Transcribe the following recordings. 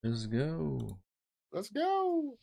Let's go. Let's go.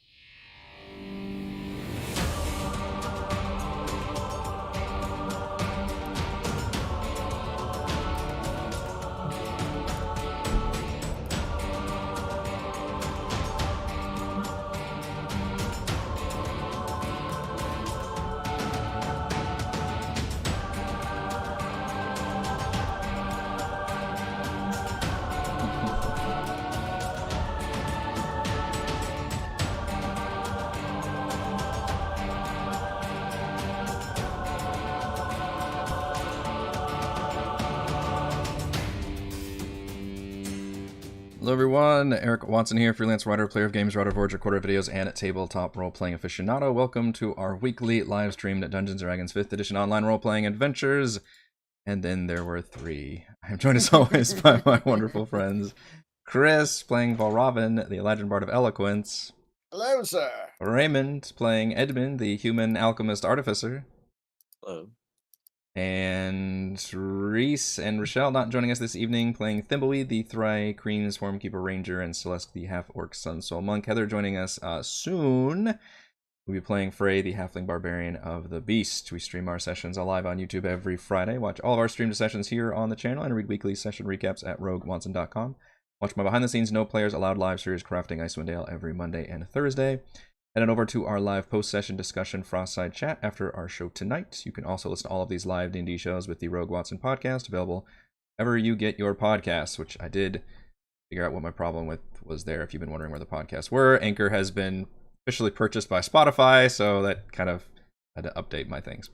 Hello everyone, Eric Watson here, freelance writer, player of games, writer of words, recorder of videos, and tabletop role-playing aficionado. Welcome to our weekly live-streamed Dungeons & Dragons 5th edition online role-playing adventures. And then there were three. I'm joined as always by my wonderful friends. Chris, playing Valravn, the Legend Bard of Eloquence. Hello, sir. Raymond, playing Edmund, the Human Alchemist Artificer. Hello. And Reese and Rochelle not joining us this evening, playing Thimbleweed, the Thry, Kreen, Swarmkeeper Ranger, and Celeste, the Half-Orc Sun Soul Monk. Heather joining us soon. We'll be playing Frey, the Halfling Barbarian of the Beast. We stream our sessions live on YouTube every Friday. Watch all of our streamed sessions here on the channel and read weekly session recaps at roguewatson.com. Watch my behind-the-scenes No Players Allowed live series Crafting Icewind every Monday and Thursday. Head on over to our live post-session discussion Frostside chat after our show tonight. You can also listen to all of these live D&D shows with the Rogue Watson podcast, available wherever you get your podcasts, which I did figure out what my problem with was there if you've been wondering where the podcasts were. Anchor has been officially purchased by Spotify, so that kind of had to update my things.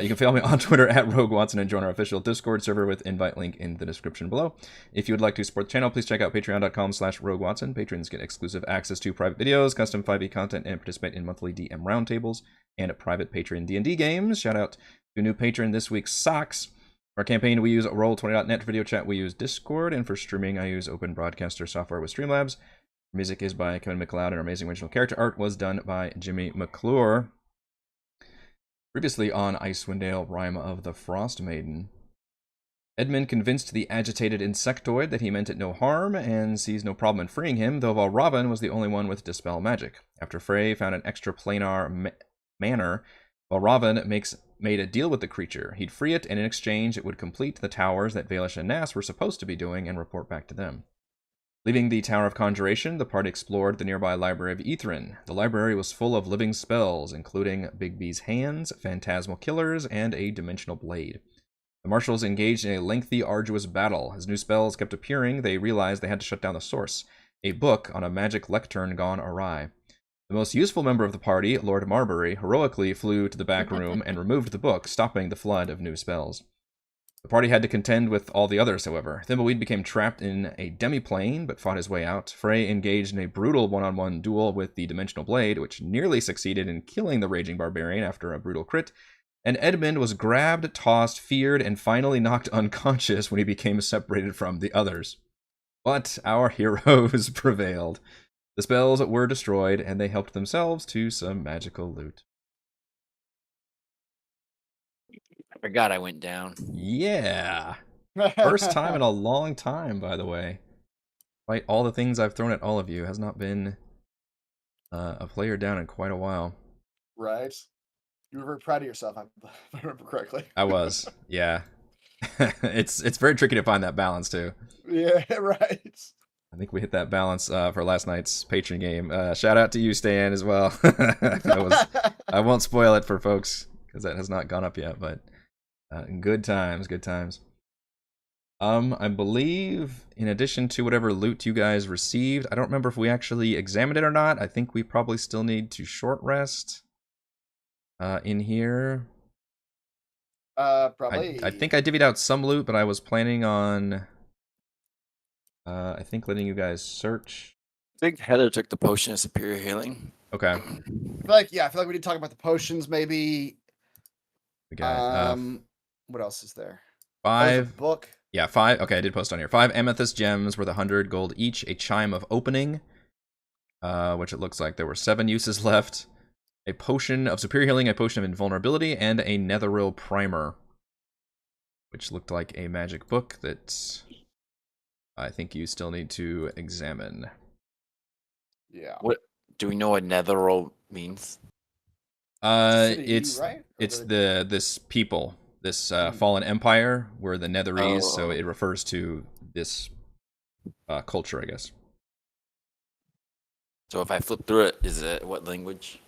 You can follow me on Twitter at Rogue Watson and join our official Discord server with invite link in the description below. If you would like to support the channel, please check out patreon.com/RogueWatson. Patrons get exclusive access to private videos, custom 5e content, and participate in monthly DM roundtables and private Patreon D&D games. Shout out to new patron this week, Socks. For our campaign, we use Roll20.net. For video chat, we use Discord. And for streaming, I use Open Broadcaster software with Streamlabs. Music is by Kevin MacLeod, and our amazing original character art was done by Jimmy McClure. Previously on Icewind Rime of the Frostmaiden, Edmund convinced the agitated insectoid that he meant it no harm and sees no problem in freeing him, though Valravn was the only one with Dispel magic. After Frey found an extra planar manner, Valravn made a deal with the creature. He'd free it, and in exchange it would complete the towers that Valish and Nass were supposed to be doing and report back to them. Leaving the Tower of Conjuration, the party explored the nearby library of Ythryn. The library was full of living spells, including Bigby's hands, phantasmal killers, and a dimensional blade. The Marshals engaged in a lengthy, arduous battle. As new spells kept appearing, they realized they had to shut down the source, a book on a magic lectern gone awry. The most useful member of the party, Lord Marbury, heroically flew to the back room and removed the book, stopping the flood of new spells. The party had to contend with all the others, however. Thimbleweed became trapped in a demi-plane, but fought his way out. Frey engaged in a brutal one-on-one duel with the Dimensional Blade, which nearly succeeded in killing the Raging Barbarian after a brutal crit. And Edmund was grabbed, tossed, feared, and finally knocked unconscious when he became separated from the others. But our heroes prevailed. The spells were destroyed, and they helped themselves to some magical loot. I forgot I went down. Yeah! First time in a long time, by the way. Despite all the things I've thrown at all of you, has not been a player down in quite a while. Right. You were very proud of yourself, if I remember correctly. I was, yeah. It's very tricky to find that balance, too. Yeah, right. I think we hit that balance for last night's Patreon game. Shout out to you, Stan, as well. I won't spoil it for folks, because that has not gone up yet, but good times, good times. I believe, in addition to whatever loot you guys received, I don't remember if we actually examined it or not. I think we probably still need to short rest in here. Probably. I think I divvied out some loot, but I was planning on, I think, letting you guys search. I think Heather took the potion of superior healing. Okay. I feel like we need to talk about the potions, maybe. We got what else is there? 5 book. Yeah, 5. Okay, I did post on here. 5 amethyst gems worth 100 gold each. A chime of opening, which it looks like there were 7 uses left. A potion of superior healing, a potion of invulnerability, and a netheril primer, which looked like a magic book that I think you still need to examine. Yeah. What do we know what Nether Oak means? City, It's right? Or it's the- this people, this Hmm. fallen empire, were the Netherese, so Oh. it refers to this culture, I guess. So if I flip through it, is it what language?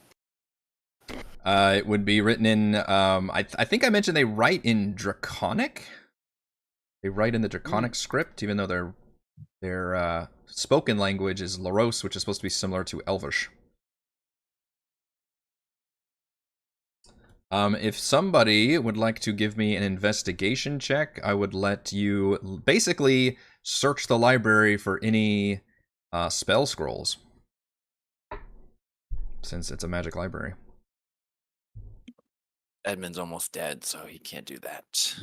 It would be written in. I think I mentioned they write in Draconic. They write in the Draconic script, even though their spoken language is Laros, which is supposed to be similar to Elvish. If somebody would like to give me an investigation check, I would let you basically search the library for any spell scrolls, since it's a magic library. Edmund's almost dead, so he can't do that.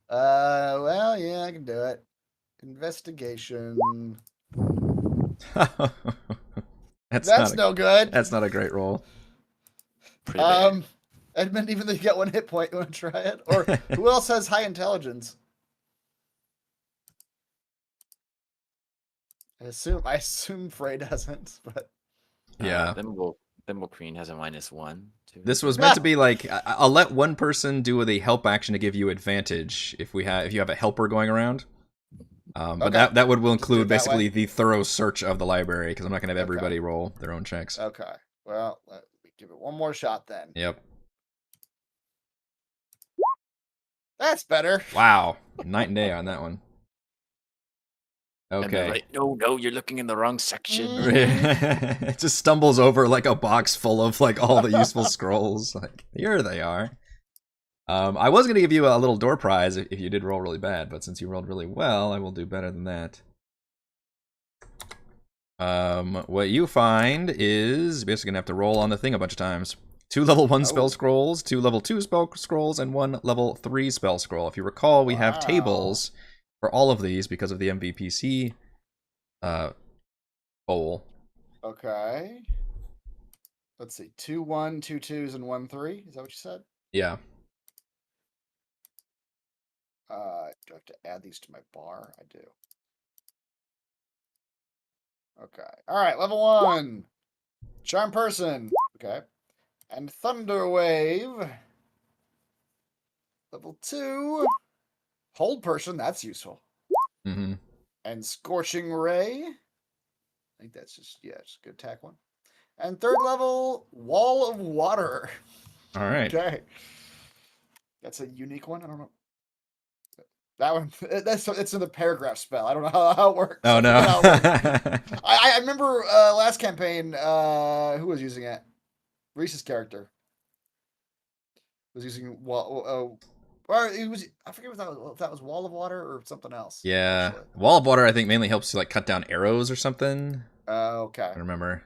Well, yeah, I can do it. Investigation. That's no good. That's not a great roll. Pretty bad. Edmund, even though you got 1 hit point, you want to try it? Or who else has high intelligence? I assume Frey doesn't, but Yeah. Thimble Queen has a -1. Too. This was meant to be like, I'll let one person do the help action to give you advantage if you have a helper going around. But Okay. that will do include it that basically way. the thorough search of the library, because I'm not going to have Okay. everybody roll their own checks. Okay. Well, let me give it one more shot then. Yep. That's better. Wow. Night and day on that one. And they're Okay. like, no, you're looking in the wrong section. It just stumbles over like a box full of like all the useful scrolls. Like, here they are. I was going to give you a little door prize if you did roll really bad, but since you rolled really well, I will do better than that. What you find is basically going to have to roll on the thing a bunch of times. 2 level 1 spell scrolls, 2 level 2 spell scrolls, and 1 level 3 spell scroll. If you recall, we have tables for all of these because of the MVPC bowl. Okay. Let's see. 2 1, 2 2s, and 1 3. Is that what you said? Yeah. Do I have to add these to my bar? I do. Okay. All right. Level 1. Charm Person. Okay. And Thunder Wave. Level 2. Hold Person. That's useful. Mm-hmm. And Scorching Ray. I think that's just, yeah, it's a good attack one. And 3rd level, Wall of Water. All right. Okay. That's a unique one. I don't know. That one, it's in the paragraph spell. I don't know how it works. Oh, no. I remember last campaign, who was using it? Reese's character was using or it was, I forget if that was Wall of Water or something else. Yeah. Actually. Wall of Water, I think, mainly helps you like cut down arrows or something. Okay. I don't remember.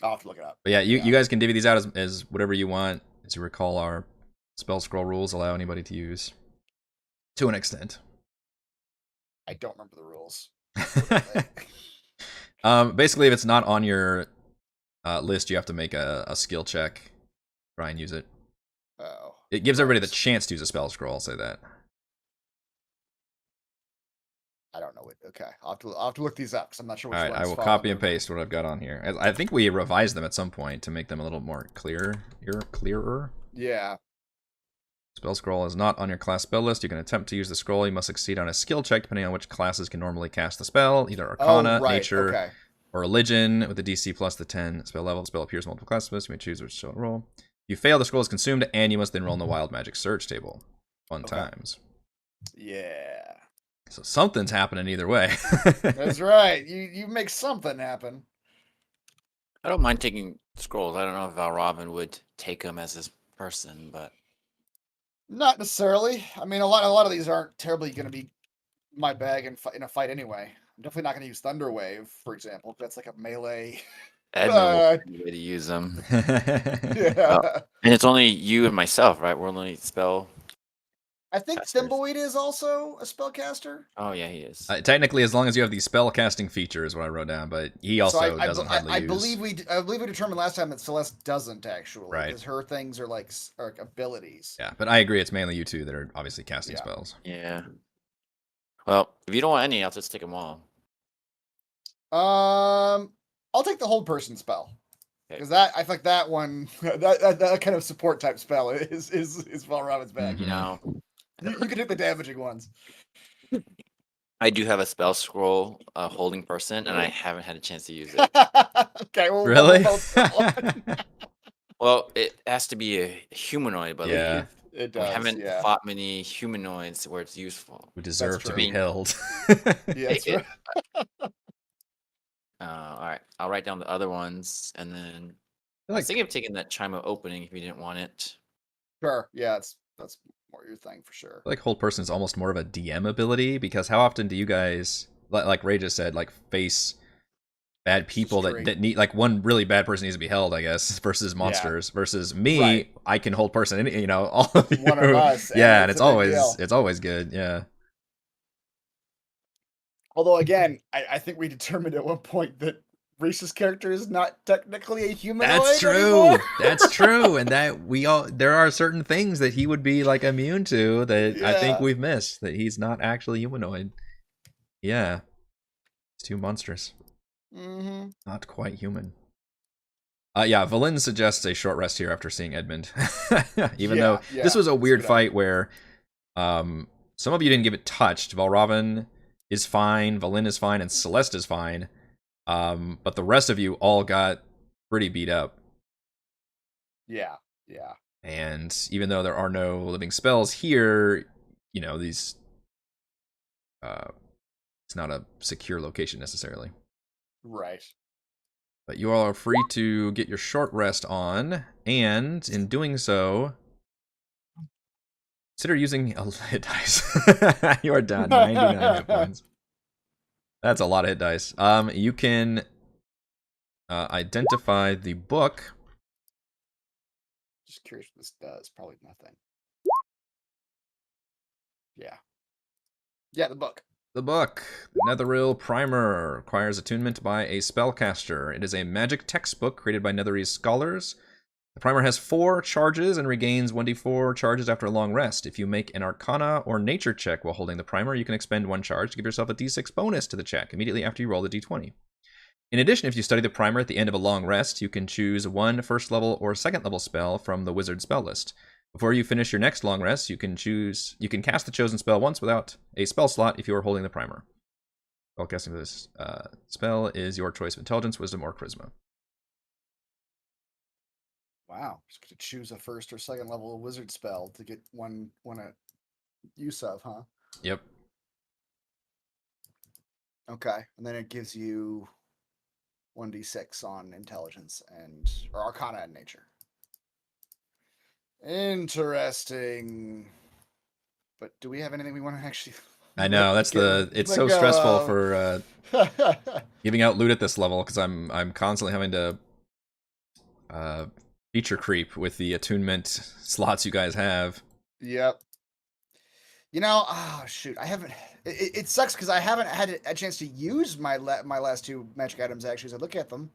I'll have to look it up. But yeah, you guys can divvy these out as whatever you want. As you recall, our spell scroll rules allow anybody to use to an extent. I don't remember the rules. Basically, if it's not on your list, you have to make a skill check. Try and use it. Oh. It gives everybody the chance to use a spell scroll, I'll say that. I don't know it. Okay. I'll have to look these up because I'm not sure which Alright, ones I will fall copy and under. paste what I've got on here. I think we revised them at some point to make them a little more clearer. Yeah. Spell scroll is not on your class spell list. You can attempt to use the scroll. You must succeed on a skill check depending on which classes can normally cast the spell. Either Arcana, Nature, or Religion with a DC plus the 10 spell level. The spell appears multiple classes. You may choose which to roll. If you fail, the scroll is consumed, and you must then roll in the Wild Magic Search table. Fun times. Yeah. So something's happening either way. That's right. You make something happen. I don't mind taking scrolls. I don't know if Robin would take them as his person, but Not necessarily. I mean, a lot of these aren't terribly going to be my bag in a fight anyway. I'm definitely not going to use Thunder Wave, for example. That's like a melee. Edmund will find a way to use them. Yeah. And it's only you and myself, right? We're only spell. I think Casters. Thimbleweed is also a spellcaster. Oh yeah, he is. Technically, as long as you have the spell casting feature is what I wrote down, but he also doesn't hardly use. I believe we determined last time that Celeste doesn't actually, Right. because her things are like abilities. Yeah, but I agree. It's mainly you two that are obviously casting Yeah. spells. Yeah. Well, if you don't want any, I'll just take them all. I'll take the hold person spell. Okay. Because that I feel like that one that kind of support type spell is Valravn's bag. You know, You can take the damaging ones. I do have a spell scroll holding person, and I haven't had a chance to use it. Okay, well, Really? we'll both spell one. Well, it has to be a humanoid, but Yeah. It we does. haven't Yeah. fought many humanoids where it's useful. We deserve to true. be held. Yeah, that's Take right. it. All right, I'll write down the other ones, and then I was Like, thinking of taking that Chimo opening if you didn't want it. Sure. Yeah, that's more your thing for sure. like hold person is almost more of a DM ability, because how often do you guys, like Ray just said, like face bad people that Straight. need, like one really bad person needs to be held, I guess, versus monsters. Versus me, Right. I can hold person, you know, all of you. One of us. Yeah, and it's it's a big always deal. good. Yeah. Although again, I think we determined at one point that Reese's character is not technically a humanoid. That's true. Anymore. That's true. And that there are certain things that he would be like immune to that I think Yeah. we've missed, that he's not actually humanoid. Yeah. It's too monstrous. Mm-hmm. Not quite human. Yeah, Valin suggests a short rest here after seeing Edmund. Even though this was a weird fight where some of you didn't give it touched. Valravn is fine, Valin is fine, and Celeste is fine. But the rest of you all got pretty beat up. Yeah. And even though there are no living spells here, you know, these it's not a secure location necessarily. Right. But you all are free to get your short rest on, and in doing so, consider using a hit dice. You are down 99 hit points. That's a lot of hit dice. You can identify the book. Just curious what this does. Probably nothing. Yeah. Yeah, the book. The book, the Netheril Primer, requires attunement by a spellcaster. It is a magic textbook created by Netherese scholars. The primer has 4 charges and regains 1d4 charges after a long rest. If you make an Arcana or Nature check while holding the primer, you can expend 1 charge to give yourself a d6 bonus to the check immediately after you roll the d20. In addition, if you study the primer at the end of a long rest, you can choose 1 first level or second level spell from the wizard spell list. Before you finish your next long rest, you can cast the chosen spell once without a spell slot if you are holding the primer. Spellcasting for this spell is your choice of intelligence, wisdom, or charisma. Wow. Just to choose a first or second level wizard spell to get one use of, huh? Yep. Okay. And then it gives you 1d6 on intelligence or Arcana and nature. Interesting. But do we have anything we want to actually? I know it's so stressful for giving out loot at this level, because I'm constantly having to feature creep with the attunement slots you guys have. Yep. You know, shoot, I haven't. It sucks because I haven't had a chance to use my last 2 magic items actually. As I look at them.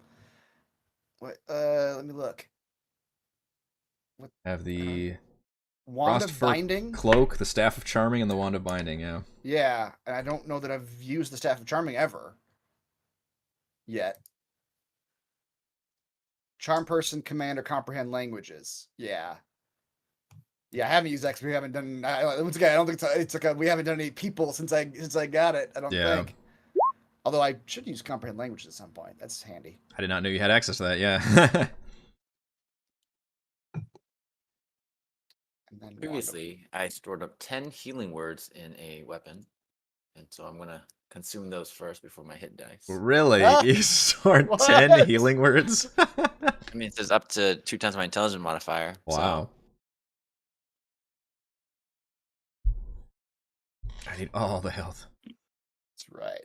What? Let me look. What? Have the Wand of Binding, Cloak, the Staff of Charming, and the Wand of Binding. Yeah. Yeah, and I don't know that I've used the Staff of Charming ever. Yet. Charm Person, Command, or Comprehend Languages. Yeah. Yeah, I haven't used X. We haven't done. Once again, I don't think it's like we haven't done any people since I got it. I don't think. Although I should use Comprehend Languages at some point. That's handy. I did not know you had access to that. Yeah. And then Previously, I stored up 10 healing words in a weapon, and so I'm gonna consume those first before my hit dice. Really? You stored What? 10 healing words? I mean, it says up to 2 times my intelligence modifier. Wow. I need all the health. That's right.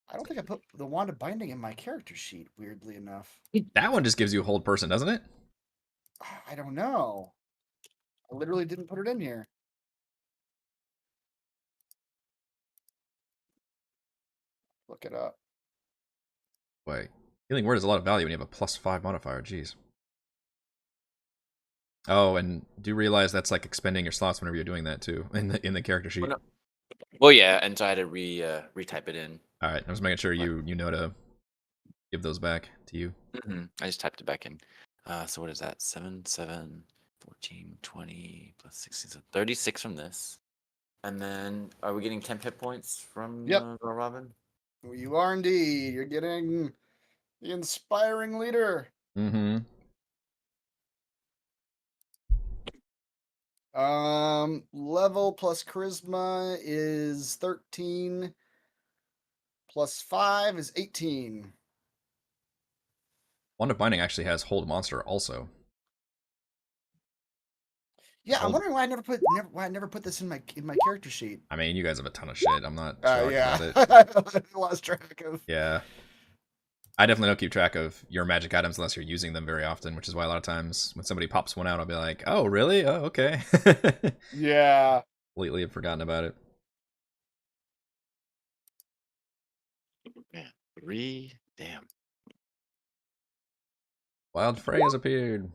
I don't think I put the Wand of Binding in my character sheet, weirdly enough. That one just gives you a hold person, doesn't it? I don't know. I literally didn't put it in here. Look it up. Wait. Healing word is a lot of value when you have a +5 modifier. Jeez. Oh, and do realize that's like expending your slots whenever you're doing that too in the character sheet. Well, Well, yeah, and so I had to retype it in. All right, I was making sure you know to give those back to you. I just typed it back in. So what is that? 7, 7, 14, 20 plus 16, so 36 from this. And then are we getting 10 hit points from Yep. Robin? You are indeed. You're getting the inspiring leader. Mm-hmm. Level plus charisma is 13. Plus 5 is 18. Wand of Binding actually has Hold Monster also. Yeah, I'm Hold- wondering why I never put this in my character sheet. I mean, you guys have a ton of shit. I'm not shocked Yeah, about it. I lost track of. Yeah. I definitely don't keep track of your magic items unless you're using them very often, which is why a lot of times when somebody pops one out, I'll be like, oh, really? Oh, okay. Yeah. Completely have forgotten about it. Yeah, 3. Damn. Wild Frey has appeared.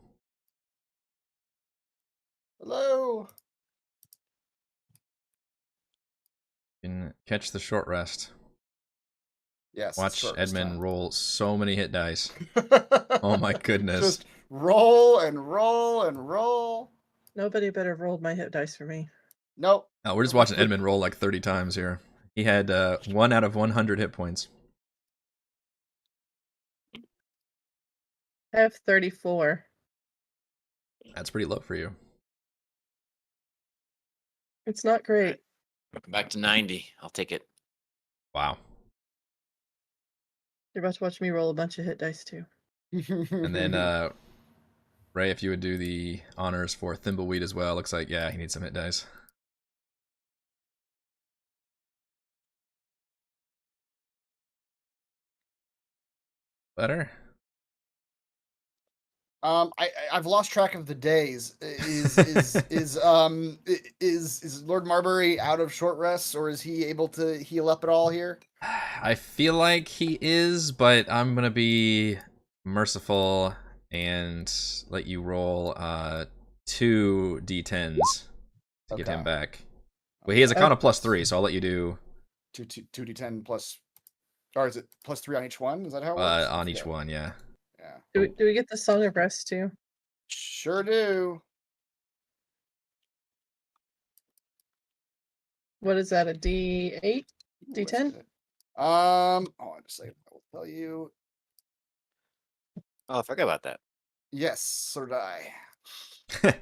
Hello. You can catch the short rest. Yes. Watch Edmund roll so many hit dice. Oh my goodness. Just roll and roll and roll. Nobody better rolled my hit dice for me. Nope. Oh, we're just watching Edmund roll like 30 times here. He had 1 out of 100 hit points. I have 34. That's pretty low for you. It's not great. Back to 90. I'll take it. Wow. You're about to watch me roll a bunch of hit dice too. And then Ray, if you would do the honors for Thimbleweed as well. Looks like, yeah, he needs some hit dice. Better? I've lost track of the days. Is Lord Marbury out of short rests, or is he able to heal up at all here? I feel like he is, but I'm gonna be merciful and let you roll 2 d10s to get him Okay. back. Well, he has a con of +3, so I'll let you do 2d10 plus, or is it +3 on each one? Is that how it works? on each one, yeah. Yeah. Do we get the Song of Rest too? Sure do. What is that? A D8? D10? Hold on a second. I will tell you. Oh, I forgot about that. Yes, so did I.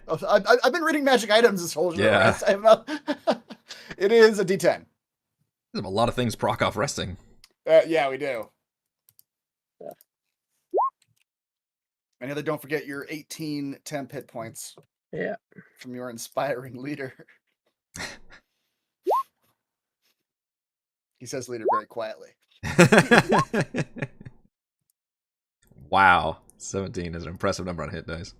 I've been reading magic items this whole show. Yeah. I have not. It is a D10. There's a lot of things proc off resting. Yeah, we do. Yeah. And Heather, don't forget your 18 temp hit points Yeah. from your inspiring leader. He says leader very quietly. Wow. 17 is an impressive number on hit dice.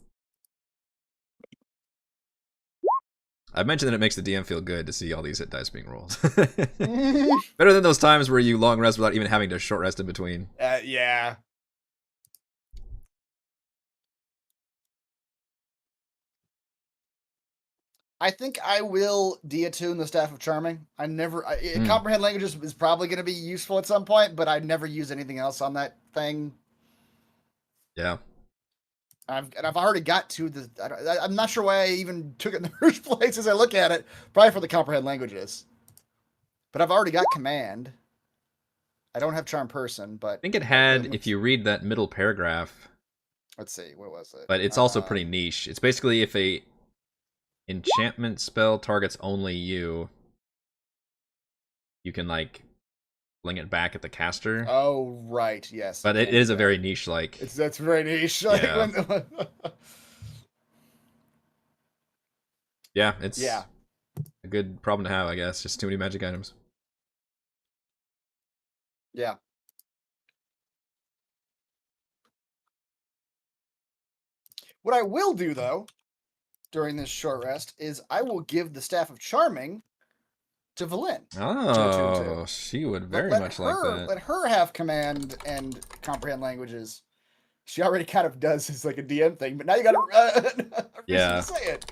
I mentioned that it makes the DM feel good to see all these hit dice being rolled. Better than those times where you long rest without even having to short rest in between. Yeah. I think I will deattune the Staff of Charming. Comprehend languages is probably going to be useful at some point, but I'd never use anything else on that thing. Yeah. I've already got to the. I'm not sure why I even took it in the first place as I look at it. Probably for the Comprehend languages. But I've already got Command. I don't have Charm Person, but I think it had, if you read that middle paragraph. Let's see, where was it? But it's also pretty niche. It's basically if a enchantment spell targets only you, you can like fling it back at the caster. Oh right, yes. But it is a very niche That's very niche. Yeah. Yeah, it's a good problem to have, I guess. Just too many magic items. Yeah. What I will do though, during this short rest, is I will give the Staff of Charming to Valen. Oh, she would very much like that. Let her have Command and Comprehend languages. She already kind of does as like a DM thing, but now you got to Yeah. to say it.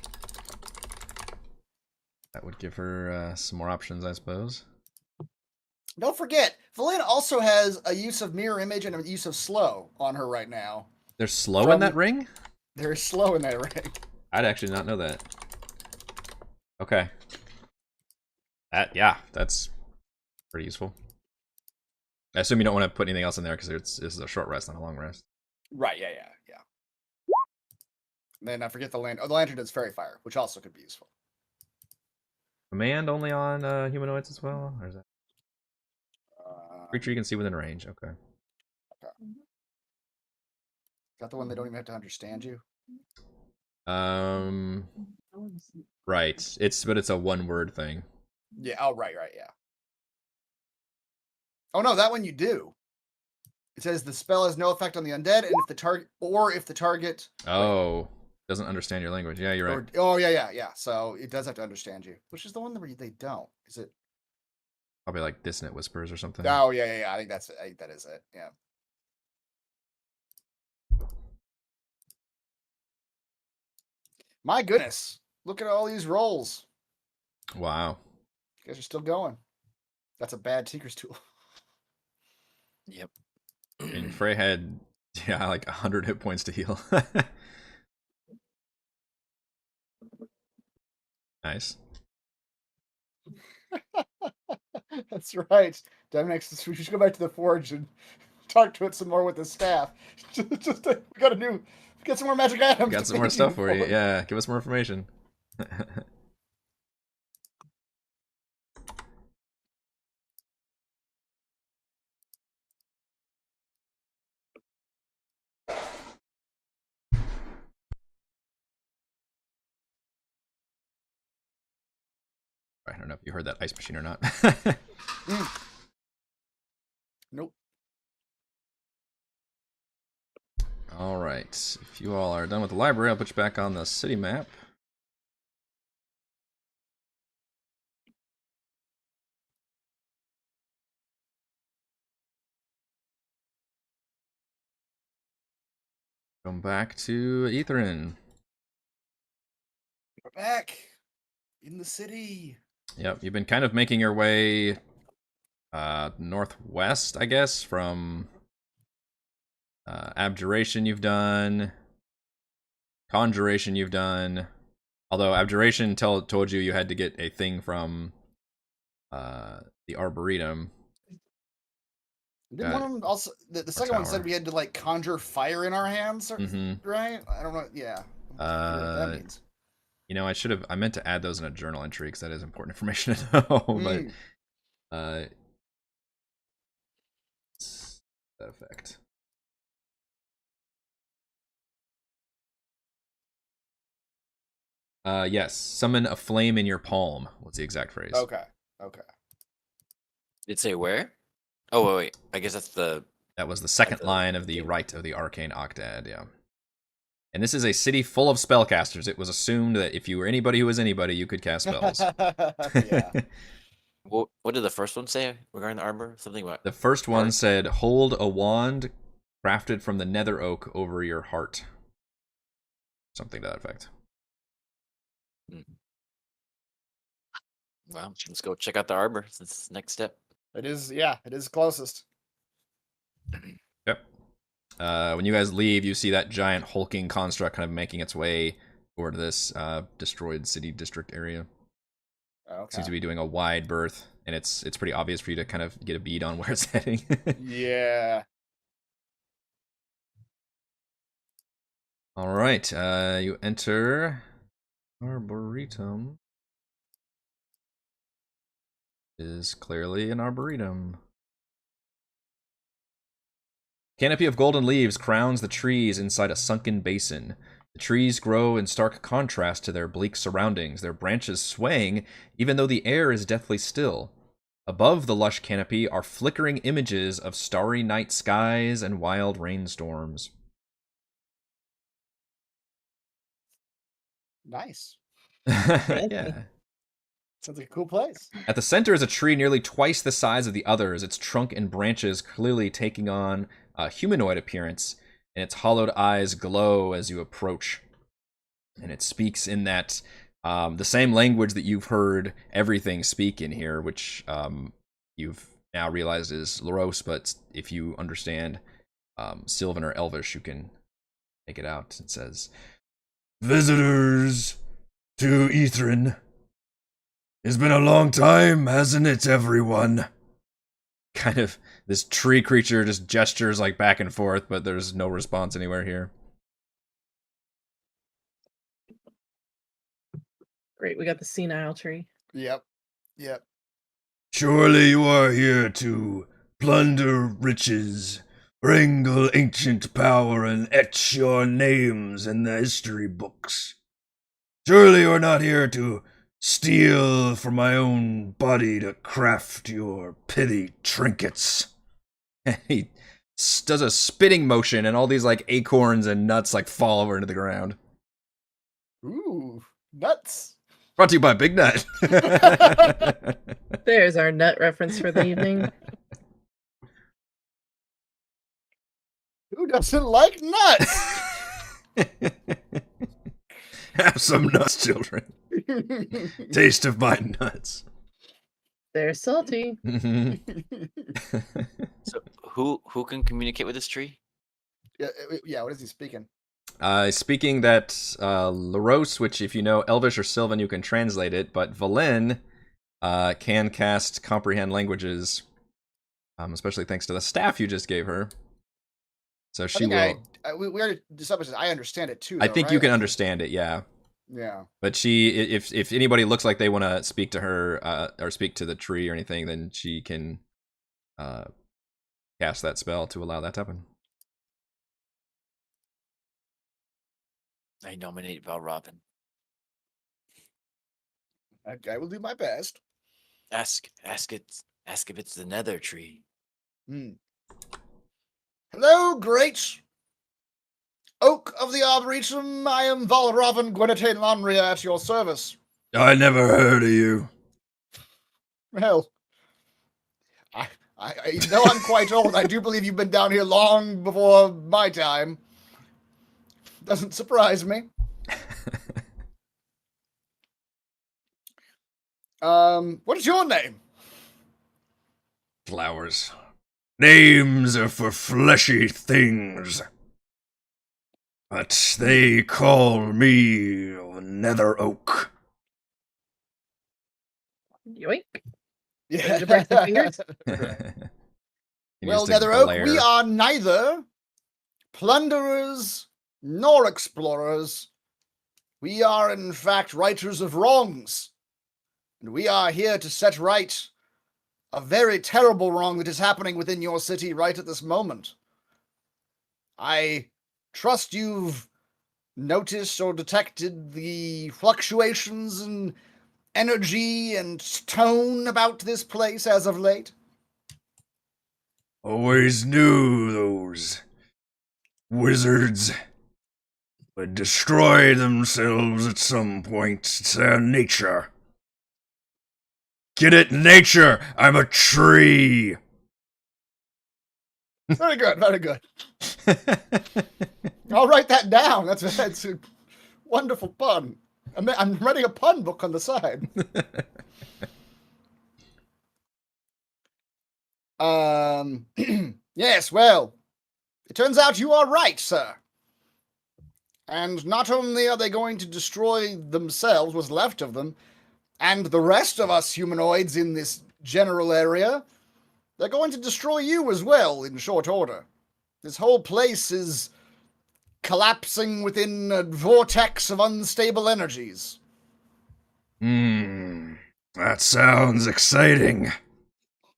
That would give her some more options, I suppose. Don't forget, Valine also has a use of mirror image and a use of slow on her right now. There's slow in that ring? There is slow in that ring. I'd actually not know that. Okay. Yeah, that's pretty useful. I assume you don't want to put anything else in there because this is a short rest, not a long rest. Right, yeah. And then I forget the lantern. Oh, the lantern does fairy fire, which also could be useful. Command only on humanoids as well? Or is that creature you can see within range? Okay. Is that the one they don't even have to understand you? Right. But it's a one-word thing. Yeah. Oh, right, yeah. Oh no, that one you do. It says the spell has no effect on the undead, and if the target. Oh, doesn't understand your language. Yeah, you're right. Yeah. So it does have to understand you, which is the one where they don't. Is it? Probably like dissonant whispers or something. Oh yeah. I think that is it. Yeah. My goodness, look at all these rolls. Wow. You guys are still going. That's a bad Tinker's tool. Yep. And Frey had, like 100 hit points to heal. Nice. That's right. Dominex, we should go back to the forge and talk to it some more with the staff. We got some more magic items. Got some more stuff for you. Yeah, give us more information. I don't know if you heard that ice machine or not. Nope. All right. If you all are done with the library, I'll put you back on the city map. Come back to Ythryn. We're back in the city. Yep, you've been kind of making your way northwest, I guess, from Abjuration you've done, Conjuration you've done. Although Abjuration told you had to get a thing from the Arboretum. Didn't one of them also? The second one said we had to like conjure fire in our hands, right? I don't know. Yeah. That means. You know, I meant to add those in a journal entry because that is important information to know. But that effect. Yes, summon a flame in your palm was the exact phrase. Okay. Did it say where? Oh wait. I guess that was the second line of the Rite of the Arcane Octad, yeah. And this is a city full of spellcasters. It was assumed that if you were anybody who was anybody, you could cast spells. Yeah. What did the first one say regarding the arbor? Something about the first one said, hold a wand crafted from the Nether Oak over your heart. Something to that effect. Well, let's go check out the arbor. That's the next step. It is closest. Yep. When you guys leave, you see that giant hulking construct kind of making its way toward this destroyed city district area. Okay. Seems to be doing a wide berth, and it's pretty obvious for you to kind of get a bead on where it's heading. Yeah. All right. You enter Arboretum. Is clearly an arboretum. Canopy of golden leaves crowns the trees inside a sunken basin. The trees grow in stark contrast to their bleak surroundings, their branches swaying even though the air is deathly still. Above the lush canopy are flickering images of starry night skies and wild rainstorms. Nice. Yeah. Sounds like a cool place. At the center is a tree nearly twice the size of the others, its trunk and branches clearly taking on a humanoid appearance, and its hollowed eyes glow as you approach. And it speaks in that the same language that you've heard everything speak in here, which you've now realized is Laros, but if you understand Sylvan or Elvish, you can make it out. It says, "Visitors to Ythryn. It's been a long time, hasn't it, everyone?" Kind of, this tree creature just gestures like back and forth, but there's no response anywhere here. Great, we got the senile tree. Yep. "Surely you are here to plunder riches, wrangle ancient power, and etch your names in the history books. Surely you're not here to steal from my own body to craft your pithy trinkets." And he does a spitting motion, and all these like acorns and nuts like fall over into the ground. Ooh, nuts. Brought to you by Big Nut. There's our nut reference for the evening. Who doesn't like nuts? Have some nuts, children. Taste of my nuts. They're salty. So who can communicate with this tree? Yeah, what is he speaking? Speaking that Laros, which if you know Elvish or Sylvan, you can translate it, but Valen can cast Comprehend Languages, especially thanks to the staff you just gave her. So she will. We already established this. I understand it too. I Though, think right? you can understand it, yeah. Yeah. But she, if anybody looks like they want to speak to her or speak to the tree or anything, then she can cast that spell to allow that to happen. I nominate Valravn. I will do my best. Ask if it's the Nether tree. Hello, great Oak of the Arboretum. I am Valravn Gwenetane Lanria at your service. I never heard of you. Well, I though I'm quite old, I do believe you've been down here long before my time. Doesn't surprise me. What is your name? Flowers. Names are for fleshy things. But they call me Nether Oak. Yoink. Yeah. to break the fingers? Well, Nether Oak, we are neither plunderers nor explorers. We are, in fact, righters of wrongs. And we are here to set right a very terrible wrong that is happening within your city right at this moment. I trust you've noticed or detected the fluctuations in energy and tone about this place as of late. Always knew those wizards would destroy themselves at some point. It's their nature. Get it? Nature! I'm a tree! Very good, very good. I'll write that down. That's a wonderful pun. I'm writing a pun book on the side. Yes, well, it turns out you are right, sir. And not only are they going to destroy themselves, what's left of them, and the rest of us humanoids in this general area, they're going to destroy you as well in short order. This whole place is collapsing within a vortex of unstable energies. That sounds exciting.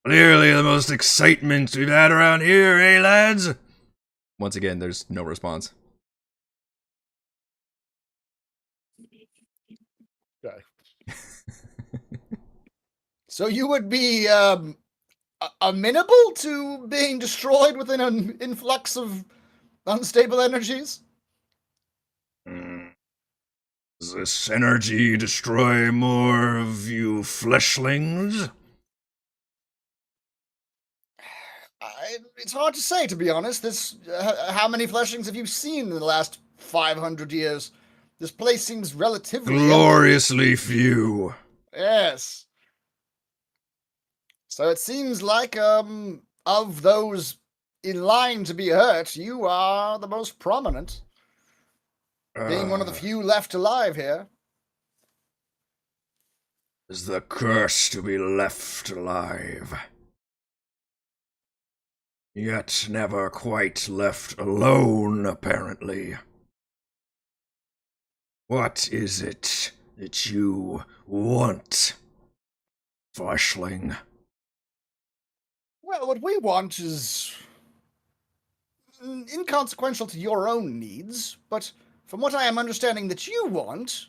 Clearly the most excitement we've had around here, eh, lads? Once again, there's no response. Okay. So you would be amenable to being destroyed within an influx of unstable energies? Does this energy destroy more of you fleshlings? It's hard to say, to be honest. How many fleshlings have you seen in the last 500 years? This place seems relatively empty. Gloriously few. Yes. So it seems like, of those in line to be hurt, you are the most prominent, being one of the few left alive here. Is the curse to be left alive. Yet never quite left alone, apparently. What is it that you want, fleshling? Well, what we want is inconsequential to your own needs, but from what I am understanding that you want,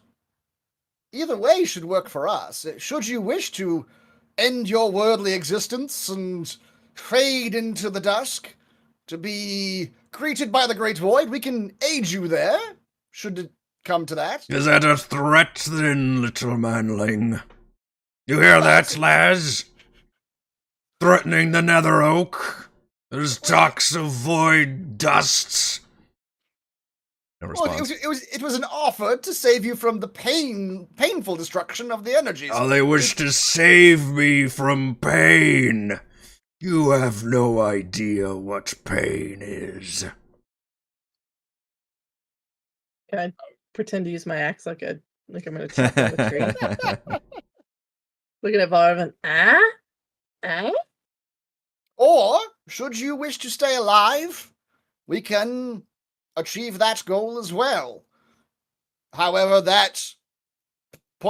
either way should work for us. Should you wish to end your worldly existence and fade into the dusk to be greeted by the Great Void, we can aid you there, should it come to that. Is that a threat, then, little manling? You hear that, lads? Threatening the Nether Oak? There's talks of void dusts. No Well, response. it was an offer to save you from the painful destruction of the energies. Oh, they wish to save me from pain. You have no idea what pain is. Can I pretend to use my axe like I'm gonna chop down a tree? Looking at Varvin. Ah? Or, should you wish to stay alive, we can achieve that goal as well. However, that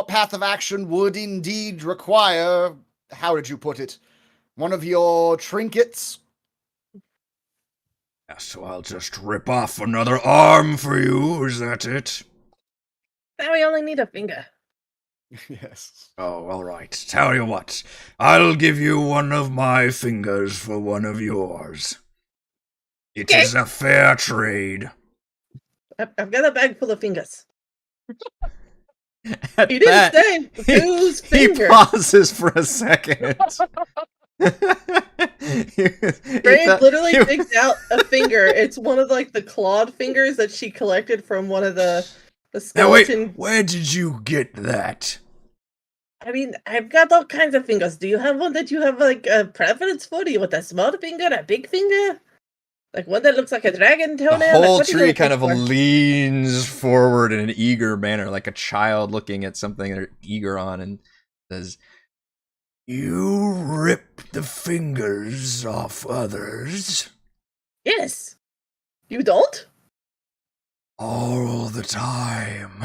path of action would indeed require, how did you put it, one of your trinkets? Yeah, so I'll just rip off another arm for you, is that it? Now we only need a finger. Yes. Oh, all right. Tell you what, I'll give you one of my fingers for one of yours. It Okay. is a fair trade. I've got a bag full of fingers. At You didn't say whose he finger. pauses for a second. Brave literally digs out a finger. It's one of like the clawed fingers that she collected from one of the Now wait, skeleton. where did you get that? I mean, I've got all kinds of fingers. Do you have one that you have like a preference for? Do you want a small finger, a big finger? Like one that looks like a dragon The toenail? whole Like, what are you tree looking kind of for? leans forward in an eager manner, like a child looking at something they're eager on, and says, "You rip the fingers off others Yes. You don't? all the time."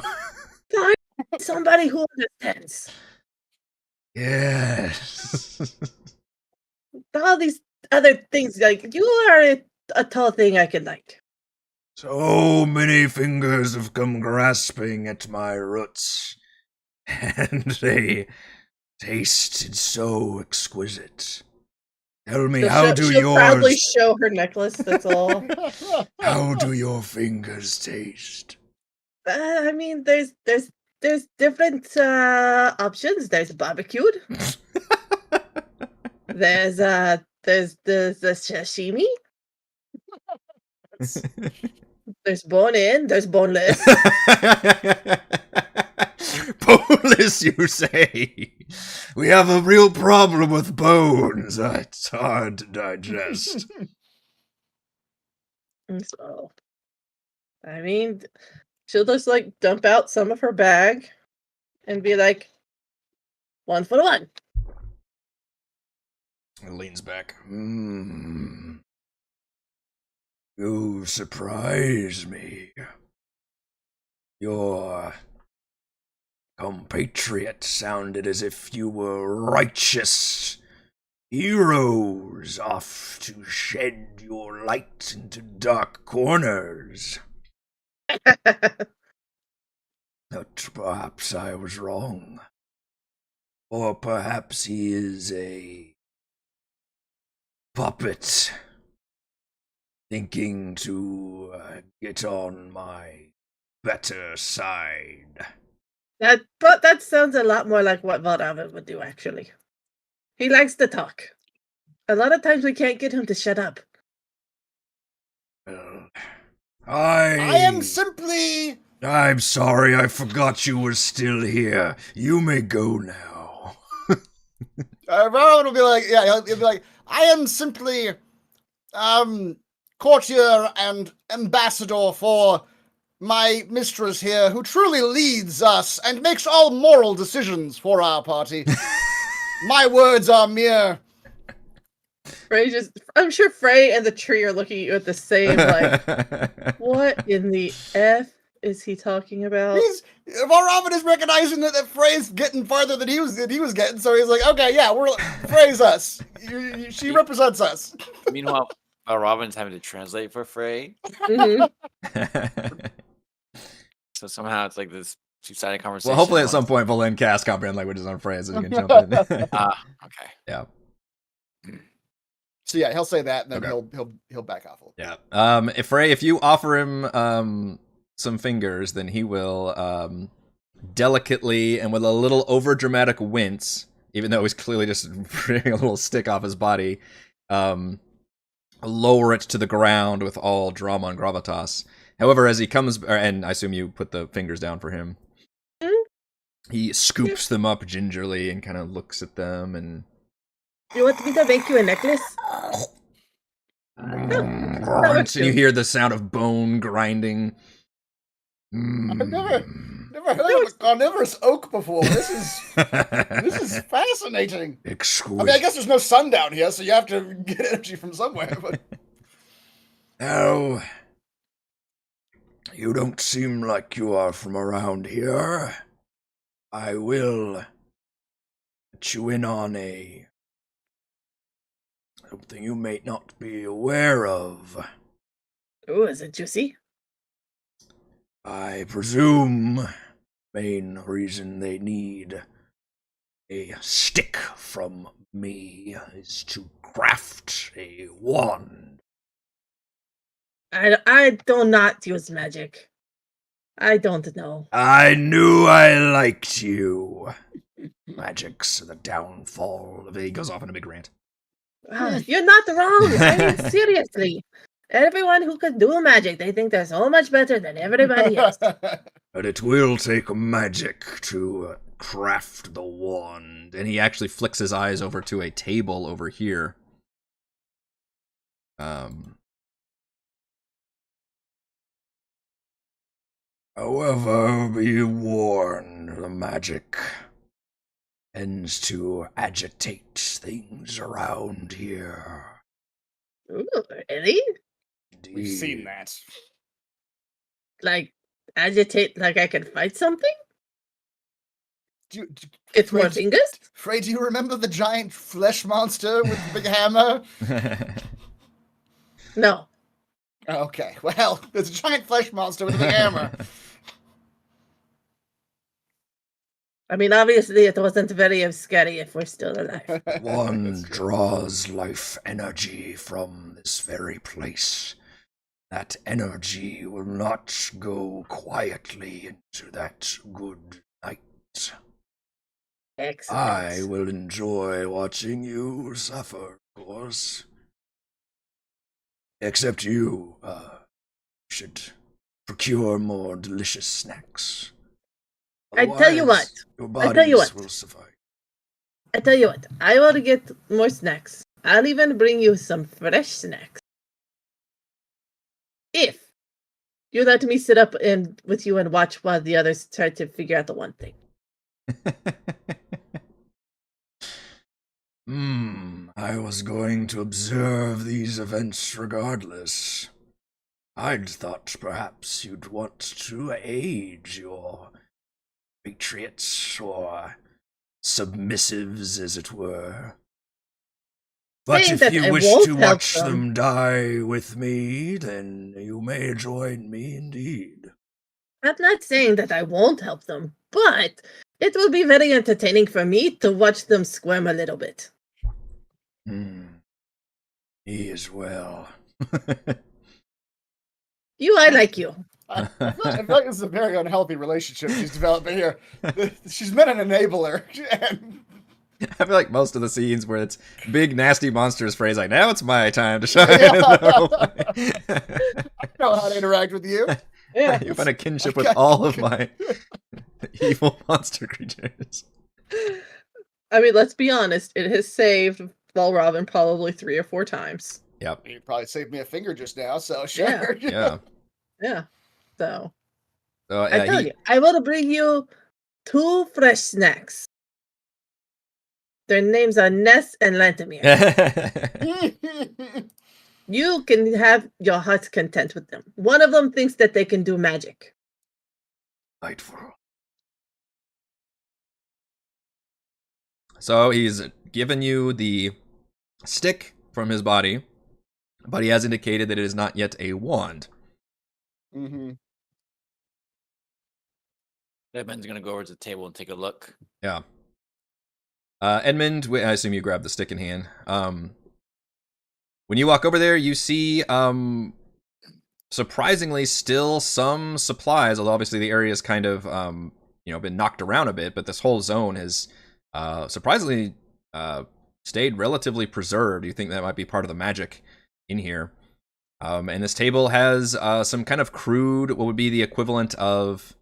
Find somebody who understands. Yes. All these other things, like you are a tall thing I can like. So many fingers have come grasping at my roots, and they tasted so exquisite. Tell me, She'll proudly show her necklace. That's all. how do your fingers taste? I mean, there's different options. There's barbecued. There's the sashimi. There's bone in. There's boneless. Boneless, you say? We have a real problem with bones. It's hard to digest. So, I mean, she'll just like dump out some of her bag and be like, 1 for 1. It leans back. You surprise me. Your compatriot sounded as if you were righteous heroes off to shed your light into dark corners. But perhaps I was wrong. Or perhaps he is a puppet, thinking to get on my better side. That sounds a lot more like what Valravin would do, actually. He likes to talk. A lot of times we can't get him to shut up. Well, I am simply I'm sorry, I forgot you were still here. You may go now. Rowan will be like, yeah, he'll be like, I am simply, courtier and ambassador for my mistress here, who truly leads us and makes all moral decisions for our party. My words are mere. I'm sure Frey and the tree are looking at you at the same, like, what in the F is he talking about? Robin is recognizing that Frey's getting farther than he was getting, so he's like, okay, yeah, Frey's us. She represents us. Meanwhile, Robin's having to translate for Frey. Mhm. So somehow it's like this two-sided conversation. Well, hopefully at some point Valen casts comprehend languages on Frey, so he can jump in. Okay. Yeah. So yeah, he'll say that, and then Okay. he'll back off a little. Yeah. If Frey, if you offer him some fingers, then he will delicately and with a little overdramatic wince, even though he's clearly just ripping a little stick off his body, lower it to the ground with all drama and gravitas. However, as he comes, and I assume you put the fingers down for him, he scoops them up gingerly and kind of looks at them and... You want me to make you a necklace? And you hear the sound of bone grinding. I've never heard of a carnivorous oak before. This is fascinating. Exquisite. I mean, I guess there's no sun down here, so you have to get energy from somewhere. But No, you don't seem like you are from around here. I will let you in on something you may not be aware of. Oh, is it juicy? I presume main reason they need a stick from me is to craft a wand. I do not use magic. I don't know. I knew I liked you. Magic's the downfall of it. He goes off on a big rant. You're not wrong. I mean, seriously. Everyone who can do magic, they think they're so much better than everybody else. But it will take magic to craft the wand. And he actually flicks his eyes over to a table over here. However, be warned, the magic tends to agitate things around here. Ooh, really? Indeed. we've seen that. Like, agitate like I can fight something? It's Frey, more fingers? Frey, do you remember the giant flesh monster with the big hammer? No. Okay, well, there's a giant flesh monster with a big hammer. I mean, obviously it wasn't very scary if we're still alive. One draws life energy from this very place. That energy will not go quietly into that good night. Excellent. I will enjoy watching you suffer, of course. Except you, should procure more delicious snacks. I tell you what. Your I tell you bodies what. will survive. I tell you what, I will get more snacks. I'll even bring you some fresh snacks. If you let me sit up and with you and watch while the others try to figure out the one thing. I was going to observe these events regardless. I'd thought perhaps you'd want to aid your patriots or submissives, as it were. But Saying if that I you wish won't to help watch them die with me, then you may join me indeed. I'm not saying that I won't help them, but it will be very entertaining for me to watch them squirm a little bit. Me as well. I like you. I feel like this is a very unhealthy relationship she's developing here. She's been an enabler. And I feel like most of the scenes where it's big nasty monsters phrase like, now it's my time to shine. Yeah. I know how to interact with you. Yeah. You find a kinship with Okay. all of my evil monster creatures. I mean, let's be honest. It has saved Valravn probably 3 or 4 times. Yep. You probably saved me a finger just now, so Yeah. sure. Yeah. Yeah. So So I tell you, I will bring you 2 fresh snacks. Their names are Ness and Lantamir. You can have your heart's content with them. One of them thinks that they can do magic. So he's given you the stick from his body, but he has indicated that it is not yet a wand. Mm-hmm. Edmund's gonna go over to the table and take a look. Yeah. Edmund, I assume you grab the stick in hand. When you walk over there, you see, surprisingly, still some supplies. Although obviously the area is kind of, been knocked around a bit, but this whole zone has surprisingly stayed relatively preserved. You think that might be part of the magic in here? And this table has some kind of crude, what would be the equivalent of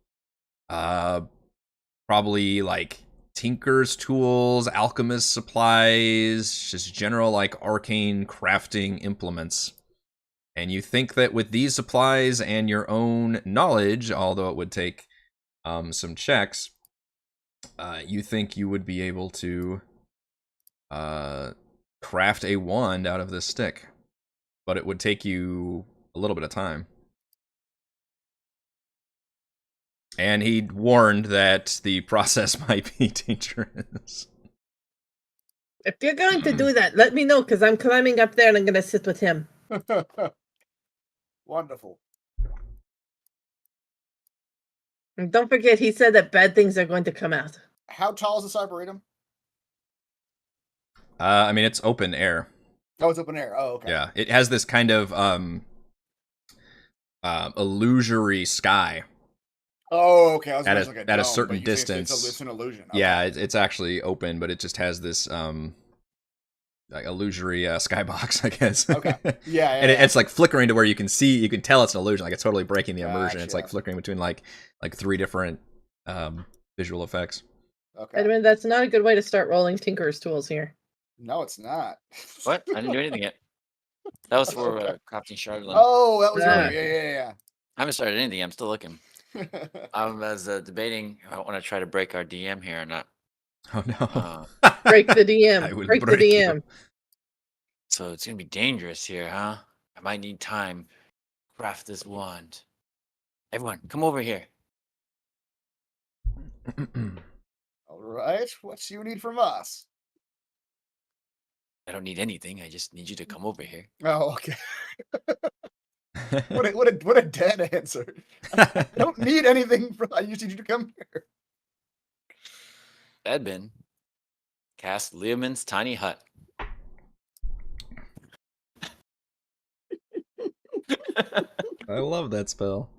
probably like tinker's tools, alchemist supplies, just general like arcane crafting implements. And you think that with these supplies and your own knowledge, although it would take some checks, you think you would be able to craft a wand out of this stick. But it would take you a little bit of time. And he warned that the process might be dangerous. If you're going to do that, let me know, because I'm climbing up there and I'm going to sit with him. Wonderful. And don't forget, he said that bad things are going to come out. How tall is this arboretum? I mean, it's open air. Oh, it's open air. Oh, okay. Yeah, it has this kind of illusory sky. Oh, okay. I was At gonna a- look at at a dome, certain but you say distance. it's an illusion. Okay. Yeah, it's actually open, but it just has this like illusory skybox, I guess. Okay. Yeah, And it's like flickering to where you can tell it's an illusion. Like it's totally breaking the immersion. It's like Gotcha. flickering between like 3 different visual effects. Okay. Edmund, that's not a good way to start rolling Tinker's tools here. No, it's not. What? I didn't do anything yet. That was for Okay. crafting shardland. Oh, that was Ah. right. I haven't started anything. I'm still looking. Yeah. I was debating if I want to try to break our DM here or not. Oh no. Break the I DM. will Break the break you. DM. So it's gonna be dangerous here, huh? I might need time to craft this wand. Everyone, come over here. All right. What do you need from us? I don't need anything. I just need you to come over here. Oh, okay. What a dead answer. I don't need anything from. I just need you to come here. Edmund, cast Leomund's tiny hut. I love that spell.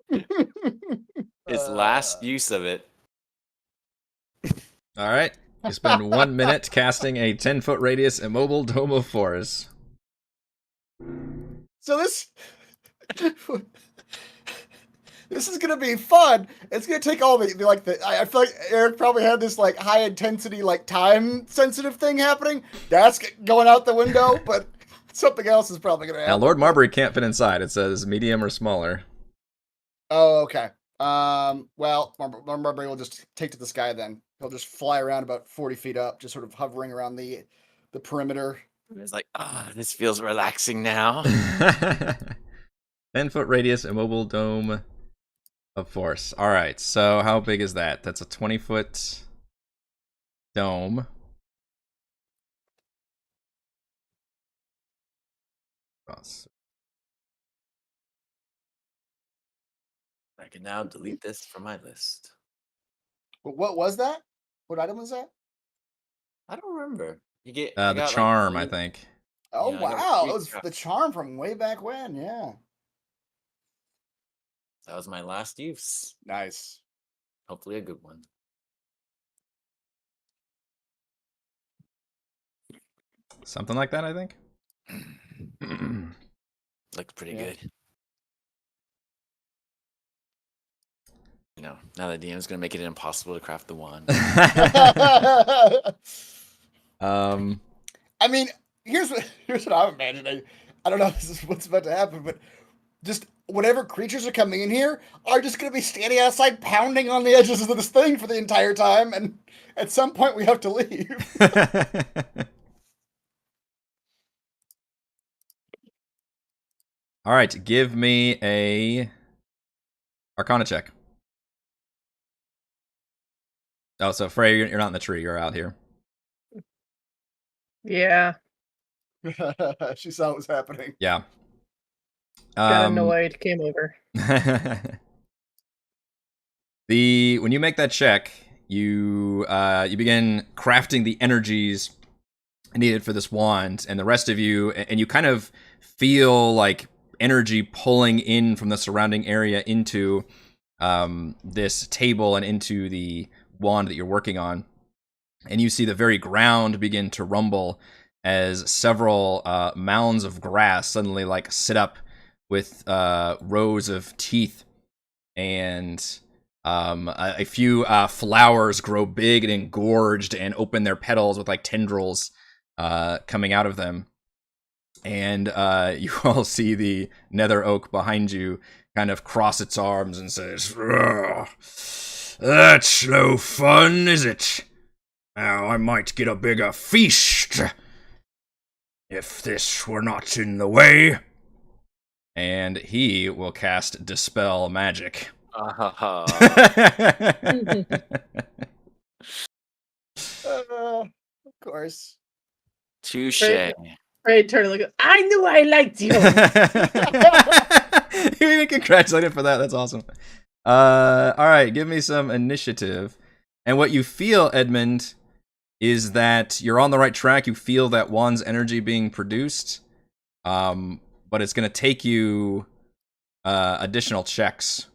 His last use of it. All right. You spend 1 minute casting a 10-foot radius immobile dome of force. So this is gonna be fun. It's gonna take all the I feel like Eric probably had this like high intensity like time sensitive thing happening. That's going out the window, but something else is probably gonna happen. Now, Lord Marbury can't fit inside. It says medium or smaller. Oh, okay. Well, Marbury will just take to the sky then. He'll just fly around about 40 feet up, just sort of hovering around the perimeter. It's like, this feels relaxing now. 10-foot radius immobile dome of force. All right. So how big is that? That's a 20-foot dome. I can now delete this from my list. What was that? What item was that? I don't remember. You get The charm, I think. Oh, Yeah, I got wow. three It was charms. the charm from way back when. Yeah. That was my last use. Nice. Hopefully a good one. Something like that, I think. Looks pretty Yeah. good. You know, now the DM is going to make it impossible to craft the wand. I mean, here's what I'm imagining. I don't know if this is what's about to happen, but just whatever creatures are coming in here are just going to be standing outside pounding on the edges of this thing for the entire time, and at some point we have to leave. All right, give me a Arcana check. Oh, so Frey, you're not in the tree. You're out here. Yeah. She saw what was happening. Yeah. Got annoyed. Came over. When you make that check, you begin crafting the energies needed for this wand, and the rest of you, and you kind of feel like energy pulling in from the surrounding area into this table and into the wand that you're working on. And you see the very ground begin to rumble as several mounds of grass suddenly like sit up with rows of teeth, and a few flowers grow big and engorged and open their petals with like tendrils coming out of them. And you all see the Nether Oak behind you kind of cross its arms and says, "That's no fun, is it? Now I might get a bigger feast if this were not in the way." And he will cast Dispel Magic. Of course. Touche. Frey turned to look. I knew I liked you. You even congratulated for that. That's awesome. All right, give me some initiative. And what you feel, Edmund, is that you're on the right track. You feel that wand's energy being produced, but it's going to take you additional checks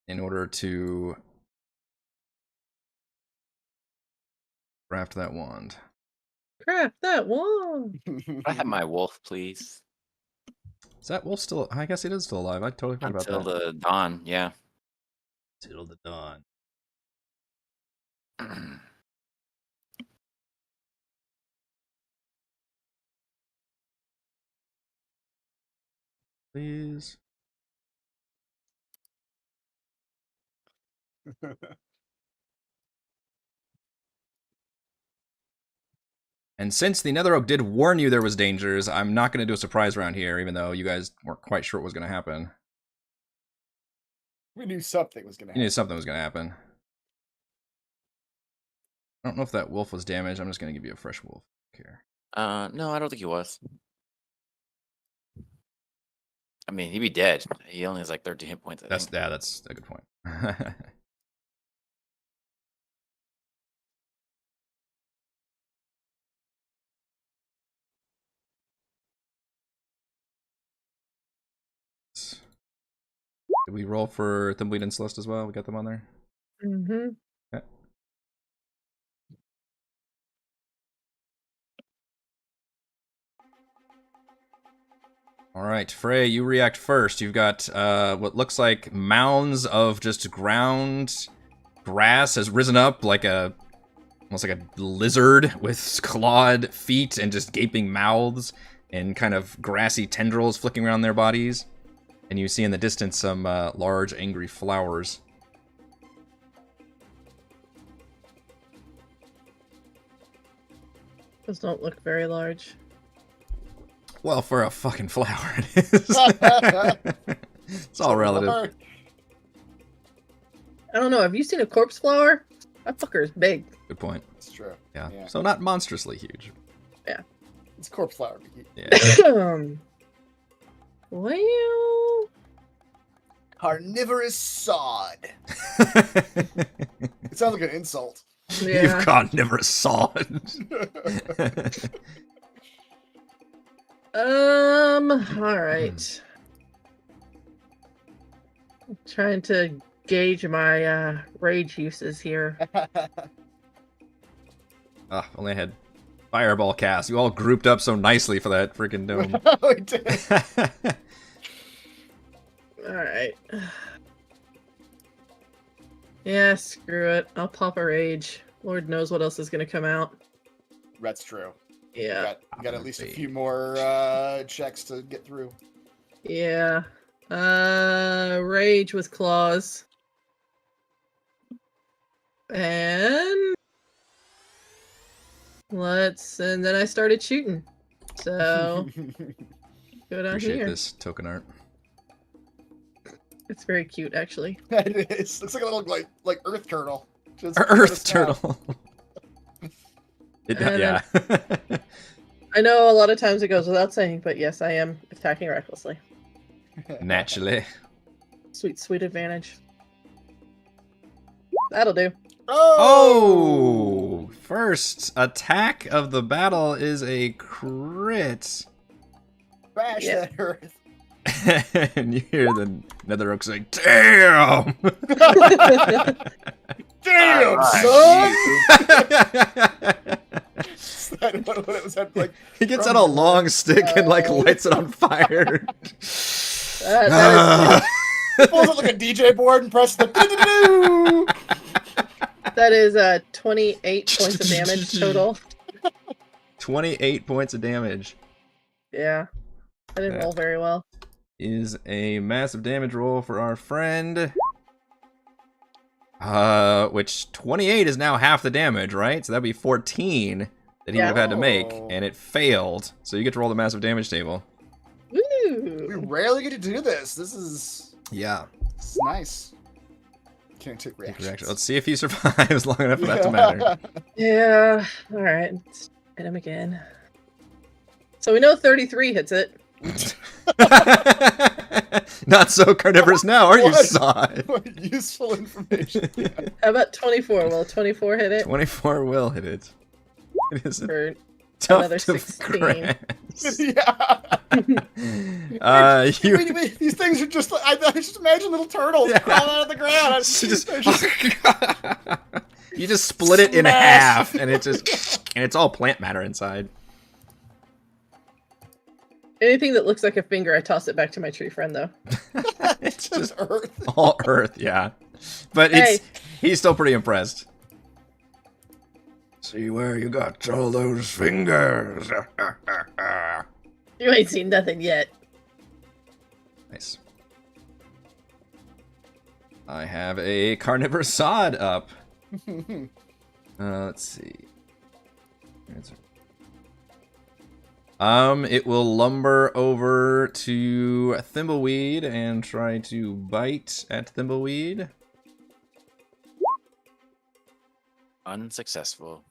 in order to craft that wand. Craft that wand. I have my wolf, please. Is that wolf still? I guess it is still alive. I totally forgot Until about that. the dawn, yeah. Till the dawn. Please. And since the Nether Oak did warn you there was dangers, I'm not going to do a surprise round here, even though you guys weren't quite sure what was going to happen. We knew something was going to You happen. knew something was going to happen. I don't know if that wolf was damaged. I'm just going to give you a fresh wolf here. No, I don't think he was. I mean, he'd be dead. He only has like 13 hit points. That's a good point. Did we roll for Thimbleweed and Celeste as well? We got them on there? Mm-hmm. Okay. All right, Frey, you react first. You've got what looks like mounds of just ground grass has risen up like almost like a lizard with clawed feet and just gaping mouths and kind of grassy tendrils flicking around their bodies. And you see in the distance some large angry flowers. Those don't look very large. Well, for a fucking flower, it is. It's all relative. I don't know. Have you seen a corpse flower? That fucker is big. Good point. It's true. Yeah. So not monstrously huge. Yeah. It's corpse flower. Yeah. Well. Carnivorous sod. It sounds like an insult. Yeah. You've carnivorous sod. All right. I'm trying to gauge my rage uses here. Only I had fireball cast. You all grouped up so nicely for that freaking dome. We did. Alright. Yeah, screw it. I'll pop a rage. Lord knows what else is gonna come out. That's true. Yeah. You got at least a few more checks to get through. Yeah. Rage with claws. And and then I started shooting. So go down Appreciate here. this token art. It's very cute, actually. It is. Looks like a little like earth turtle. Just Earth turtle. And Yeah. I know a lot of times it goes without saying, but yes, I am attacking recklessly. Naturally. Sweet, sweet advantage. That'll do. Oh! First attack of the battle is a crit. Bash Yeah. that earth. And you hear the Nether Oak say, "Damn!" Damn, Alright, son! Is that what it was like? He gets out a long stick and like lights it on fire. That Pulls up like a DJ board and presses the doo-doo-doo. that is 28 points of damage total. 28 points of damage Yeah. I didn't roll very well. is a massive damage roll for our friend. Which 28 is now half the damage, right? So that'd be 14 that he would have had to make, Oh. and it failed. So you get to roll the massive damage table. We Woo! rarely get to do this. This is nice. Can't take Take reactions. reaction. Let's see if he survives long enough for that to matter. Yeah. Alright. Let's hit him again. So we know 33 hits it. Not so carnivorous now, are you, What? Sod? What useful information. How about 24? Will 24 hit it? 24 will hit it. It is a For tuft another of 16. grass. Yeah. These things are just like, I just imagine little turtles crawling out of the ground. You just split it in Smash. half, and it's all plant matter inside. Anything that looks like a finger, I toss it back to my tree friend, though. It's just earth. all earth, yeah. But he's still pretty impressed. See where you got all those fingers. You ain't seen nothing yet. Nice. I have a carnivore sod up. Let's see. It will lumber over to Thimbleweed and try to bite at Thimbleweed. Unsuccessful.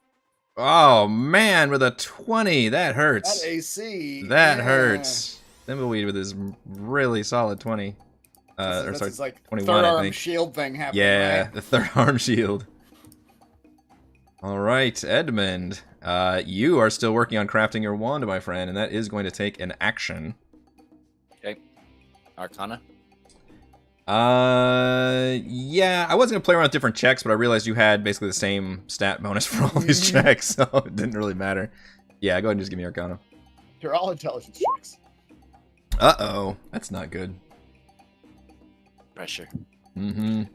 Oh man, with a 20, that hurts. That AC. That yeah. hurts. Thimbleweed with his really solid 20. That's his, like 21, third I arm think. shield thing happening. Yeah, right? the third arm shield. All right, Edmund. You are still working on crafting your wand, my friend, and that is going to take an action. Okay. Arcana. Yeah, I was gonna play around with different checks, but I realized you had basically the same stat bonus for all these checks, so it didn't really matter. Yeah, go ahead and just give me Arcana. They're all intelligence checks. Uh-oh, that's not good. Pressure. Mm-hmm. Can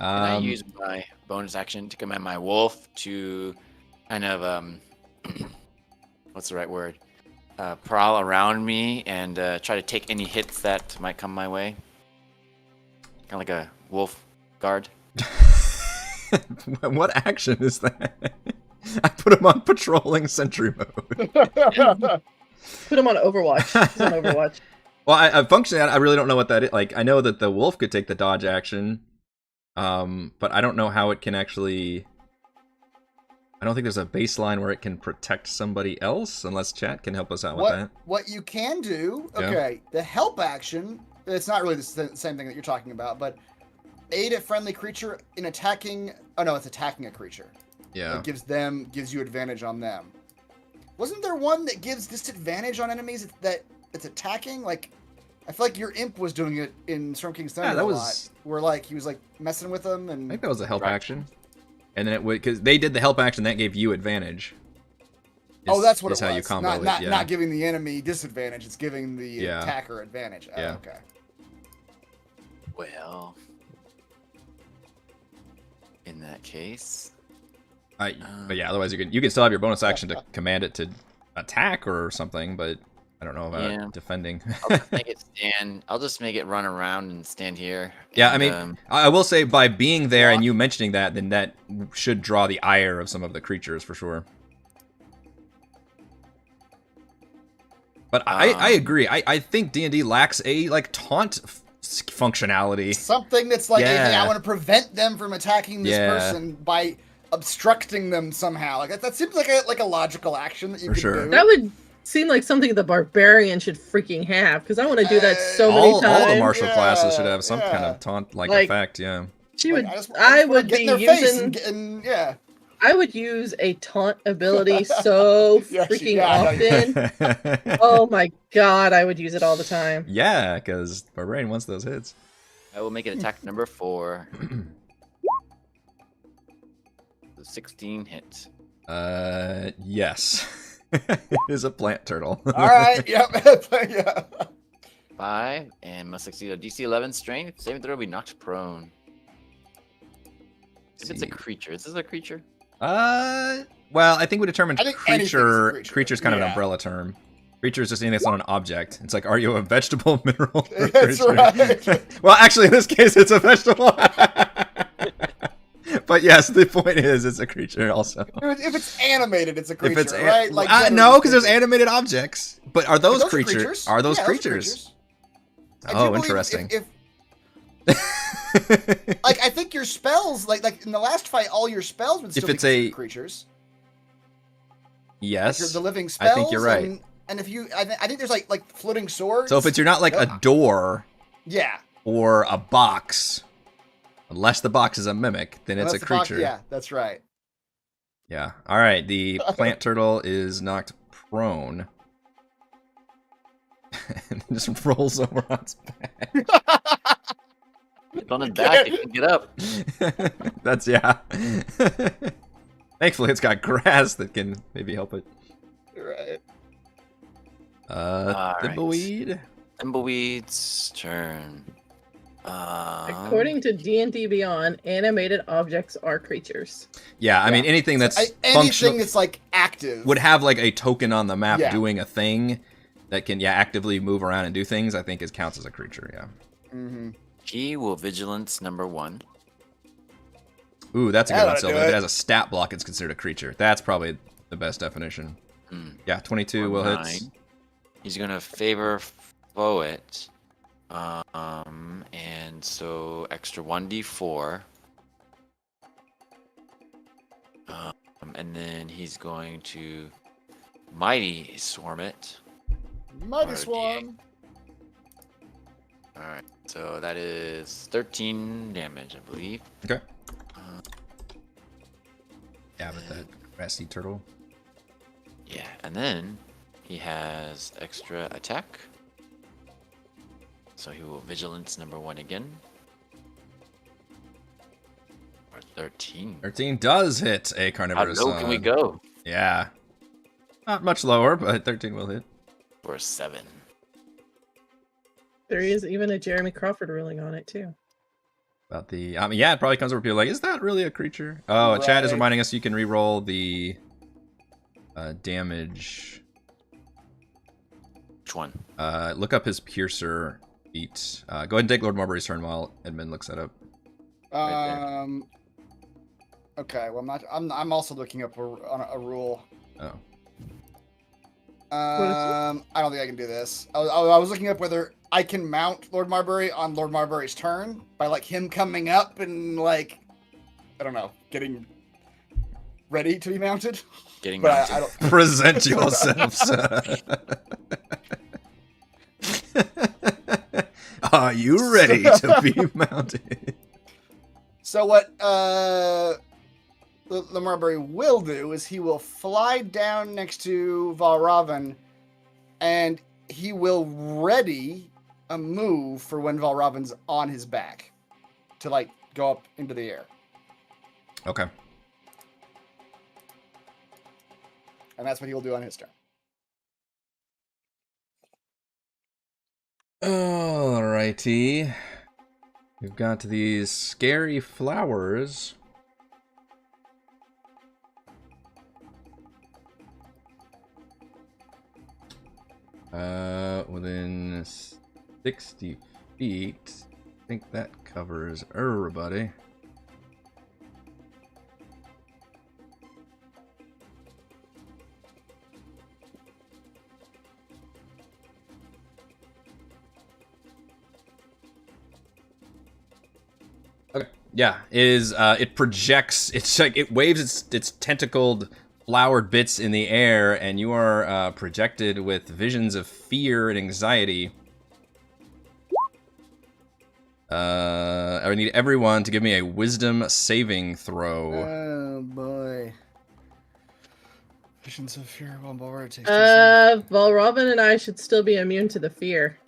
I use my bonus action to command my wolf to kind of what's the right word? Prowl around me and try to take any hits that might come my way. Kind of like a wolf guard. What action is that? I put him on patrolling sentry mode. Put him on Overwatch. He's on Overwatch. Well, I functionally, I really don't know what that is. Like, I know that the wolf could take the dodge action, but I don't know how it can actually. I don't think there's a baseline where it can protect somebody else, unless chat can help us out with that. What you can do, Yeah. okay, the help action, it's not really the same thing that you're talking about, but aid a friendly creature in attacking, oh no, it's attacking a creature. Yeah. It gives you advantage on them. Wasn't there one that gives disadvantage on enemies that it's attacking? Like, I feel like your imp was doing it in Storm King's Thunder that a was- lot, where like he was like messing with them I and think that was a help Right. action. And then it would, because they did the help action, that gave you advantage. oh, that's what is it was. how you combo not it, yeah. not giving the enemy disadvantage; it's giving the Yeah. attacker advantage. Oh, Yeah. okay. Well, in that case, But yeah, otherwise you can still have your bonus action to command it to attack or something, but I don't know about defending. I'll just make it stand. I'll just make it run around and stand here. Yeah, and, I mean, I will say by being there and you mentioning that, then that should draw the ire of some of the creatures for sure. But I agree. I think D&D lacks a like taunt functionality. Something that's like, hey, I want to prevent them from attacking this person by obstructing them somehow. Like that seems like a logical action that you could do. That would seem like something the barbarian should freaking have, because I want to do that so many times. All the martial classes should have some kind of taunt like effect. Yeah. She would. I would be using. I would use a taunt ability so freaking often. Oh my god, I would use it all the time. Yeah, because barbarian wants those hits. I will make it attack number 4. 16 hits. Yes. It is a plant turtle. All right. Yep. 5 and must succeed a DC 11 strength saving throw. Will be knocked prone. If it's a creature, is this a creature? Well, I think we determined creature. Creature's kind of an umbrella term. Creature is just anything that's not an object. It's like, are you a vegetable, mineral, or that's right. Well, actually, in this case, it's a vegetable. But yes, the point is, it's a creature also. If it's animated, it's a creature, right? Like no, because there's animated objects. But are those creatures? Are those creatures? Oh, interesting. Like I think your spells, like in the last fight, all your spells would still be creatures. Yes, like the living spells. I think you're right. And if you, I think there's like floating swords. So if you're not like a door, yeah, or a box, unless the box is a mimic, then it's a creature. Yeah, that's right. Yeah. All right. The plant turtle is knocked prone. And just rolls over on its back. It's on his back. It can get up. That's Thankfully, it's got grass that can maybe help it. Right. Thimbleweed. Thimbleweed's turn. According to D&D Beyond, animated objects are creatures. Yeah, I mean anything that's anything that's like active would have like a token on the map doing a thing that can actively move around and do things. I think counts as a creature. Yeah. Mm-hmm. He will vigilance number 1. Ooh, that's a good one. So if it has a stat block, it's considered a creature. That's probably the best definition. Yeah, 22 will hit. He's gonna favor foe it. And so extra 1d4. And then he's going to mighty swarm it. Mighty swarm. All right, so that is 13 damage, I believe. Okay. Yeah, but that grassy turtle. Yeah, and then he has extra attack. So he will vigilance number 1 again. Or 13. 13 does hit a carnivorous. How low can we go? Yeah. Not much lower, but 13 will hit. Or 7. There is even a Jeremy Crawford ruling on it too. About the, it probably comes over people like, is that really a creature? Oh, right. Chat is reminding us you can re-roll the damage. Which one? Look up his piercer feat. Go ahead and take Lord Marbury's turn while Edmund looks that up. Right okay, well I'm also looking up a rule. Oh. I don't think I can do this. I was looking up whether I can mount Lord Marbury on Lord Marbury's turn by like him coming up and like, I don't know, getting ready to be mounted. Getting mounted. I don't... Present yourselves. Are you ready to be mounted? So what the Marbury will do is he will fly down next to Valravan, and he will ready a move for when Valravan's on his back to like go up into the air. Okay. And that's what he'll do on his turn. Alrighty. We've got these scary flowers. Within 60 feet. I think that covers everybody. Okay. Yeah, it projects. It's like it waves its tentacled, flowered bits in the air, and you are projected with visions of fear and anxiety. I need everyone to give me a wisdom saving throw. Oh boy. Visions of fear. Well, Robin and I should still be immune to the fear.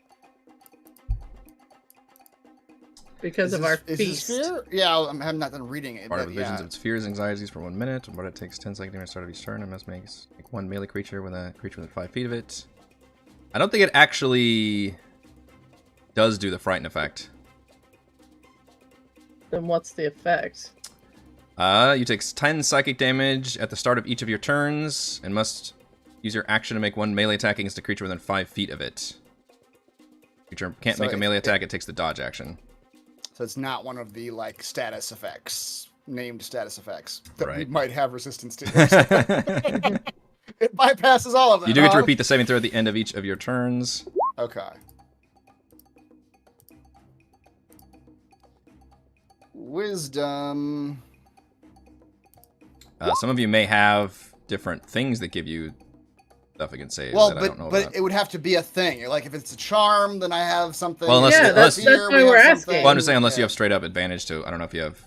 Because of our feast. Fear? Yeah, I'm not done reading it. Part of the visions of its fears, anxieties for 1 minute, but it takes 10 seconds to start of each turn. It must make one melee creature with a creature within 5 feet of it. I don't think it actually does do the frighten effect. Then what's the effect? You take 10 psychic damage at the start of each of your turns, and must use your action to make one melee attack against a creature within 5 feet of it. Creature can't make a melee attack, it takes the dodge action. So it's not one of the, like, status effects, named status effects, that we might have resistance to. It bypasses all of them. You do get to repeat the saving throw at the end of each of your turns. Okay. Wisdom. Some of you may have different things that give you stuff against saves. Well, that I don't know but about. it would have to be a thing. Like if it's a charm, then I have something. Well, unless that's why we're asking. Well, I'm just saying unless you have straight up advantage to. I don't know if you have.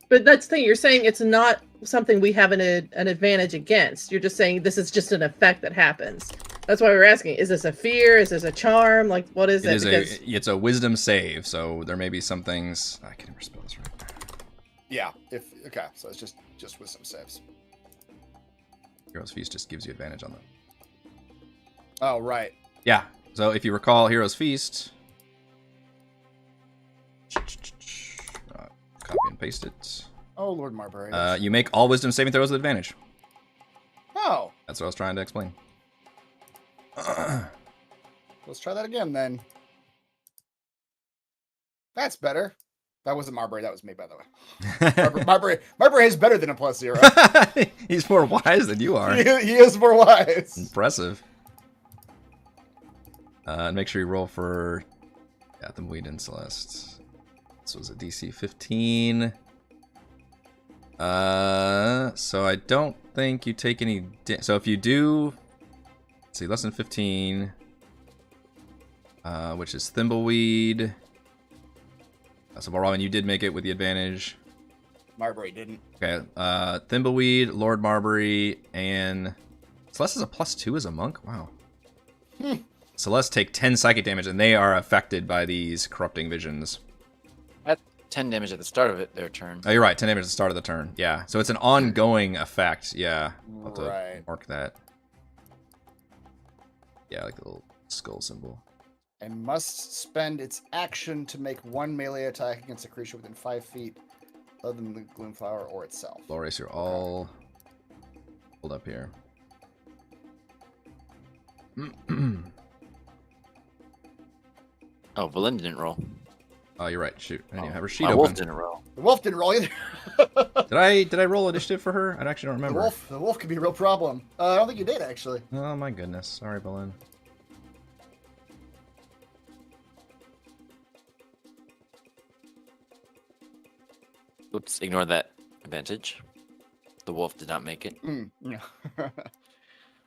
But that's the thing. You're saying it's not something we have an advantage against. You're just saying this is just an effect that happens. That's why we're asking. Is this a fear? Is this a charm? Like, what is it? It's a wisdom save, so there may be some things. I can't even spell this right. Yeah. Okay, so it's just wisdom saves. Hero's Feast just gives you advantage on them. Oh, right. Yeah. So if you recall Hero's Feast, copy and paste it. Oh, Lord Marbury. You make all wisdom saving throws with advantage. Oh. That's what I was trying to explain. Let's try that again, then. That's better. That wasn't Marbury. That was me, by the way. Marbury is better than a +0. He's more wise than you are. He is more wise. Impressive. And make sure you roll for Athemweed and Celeste. This was a DC 15. So I don't think you take any. So if you do, let's see, less than 15, which is Thimbleweed. So Robin, you did make it with the advantage. Marbury didn't. Okay. Thimbleweed, Lord Marbury, and Celeste is a +2 as a monk. Wow. Celeste take 10 psychic damage, and they are affected by these corrupting visions. That's 10 damage at the start of their turn. Oh, you're right. 10 damage at the start of the turn. Yeah. So it's an ongoing effect. Yeah. I'll have to mark that. Yeah, like the little skull symbol. And must spend its action to make one melee attack against a creature within 5 feet, other than the Gloomflower or itself. Loris, you're all pulled up here. Oh, Valen didn't roll. Oh, you're right. Shoot, I didn't even have her sheet My open. wolf didn't roll. The wolf didn't roll either. Did I roll initiative for her? I actually don't remember. The wolf could be a real problem. I don't think you did, actually. Oh my goodness. Sorry, Belen. Oops, ignore that advantage. The wolf did not make it. Yeah.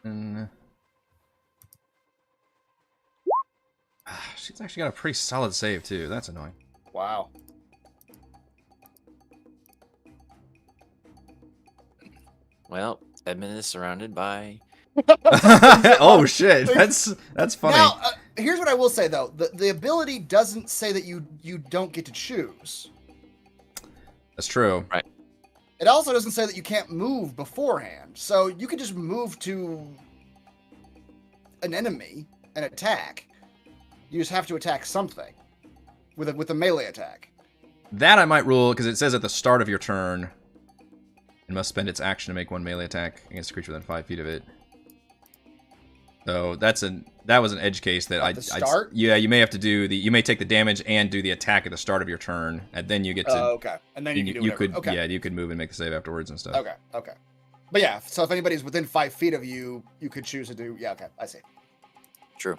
And she's actually got a pretty solid save too. That's annoying. Wow. Well, Edmund is surrounded by. Oh shit! That's funny. Now, here's what I will say though: the ability doesn't say that you don't get to choose. That's true. Right. It also doesn't say that you can't move beforehand. So you can just move to an enemy and attack. You just have to attack something. with a melee attack. That I might rule, because it says at the start of your turn, it must spend its action to make one melee attack against a creature within 5 feet of it. So that was an edge case that At the start? Yeah, you may have to do you may take the damage and do the attack at the start of your turn, and then you get to. Okay. And then you can do whatever. could okay. Yeah, you could move and make the save afterwards and stuff. Okay. But yeah, so if anybody's within 5 feet of you, you could choose to do. Yeah. Okay. I see. True.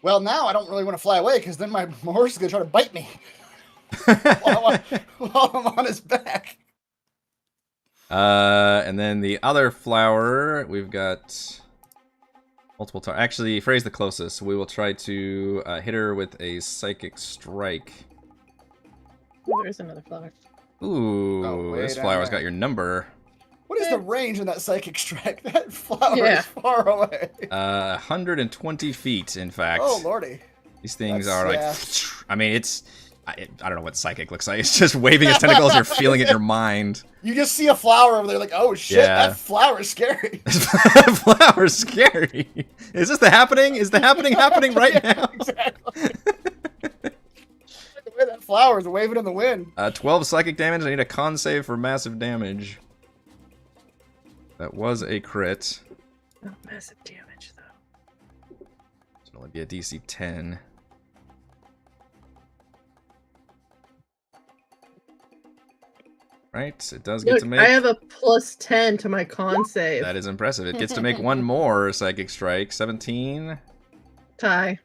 Well, now I don't really want to fly away because then my horse is gonna try to bite me while I'm on his back. And then the other flower, we've got multiple targets. Actually, Frey's the closest. We will try to hit her with a psychic strike. Oh, there's another flower. Ooh, this flower's got your number. What is the range in that psychic strike? That flower is far away. 120 feet, in fact. Oh, lordy. These things are like... Yeah. I mean, it's... I don't know what psychic looks like. It's just waving its tentacles. You're feeling it in your mind. You just see a flower over there like, oh, shit, that flower's scary. Flower's scary. Is this the happening? Is the happening right now? Exactly. The way that flower's waving in the wind. 12 psychic damage. I need a con save for massive damage. That was a crit. Not massive damage, though. It'll only be a DC 10. Right, it does get to make... I have a plus 10 to my con save. That is impressive. It gets to make one more psychic strike. 17. Tie.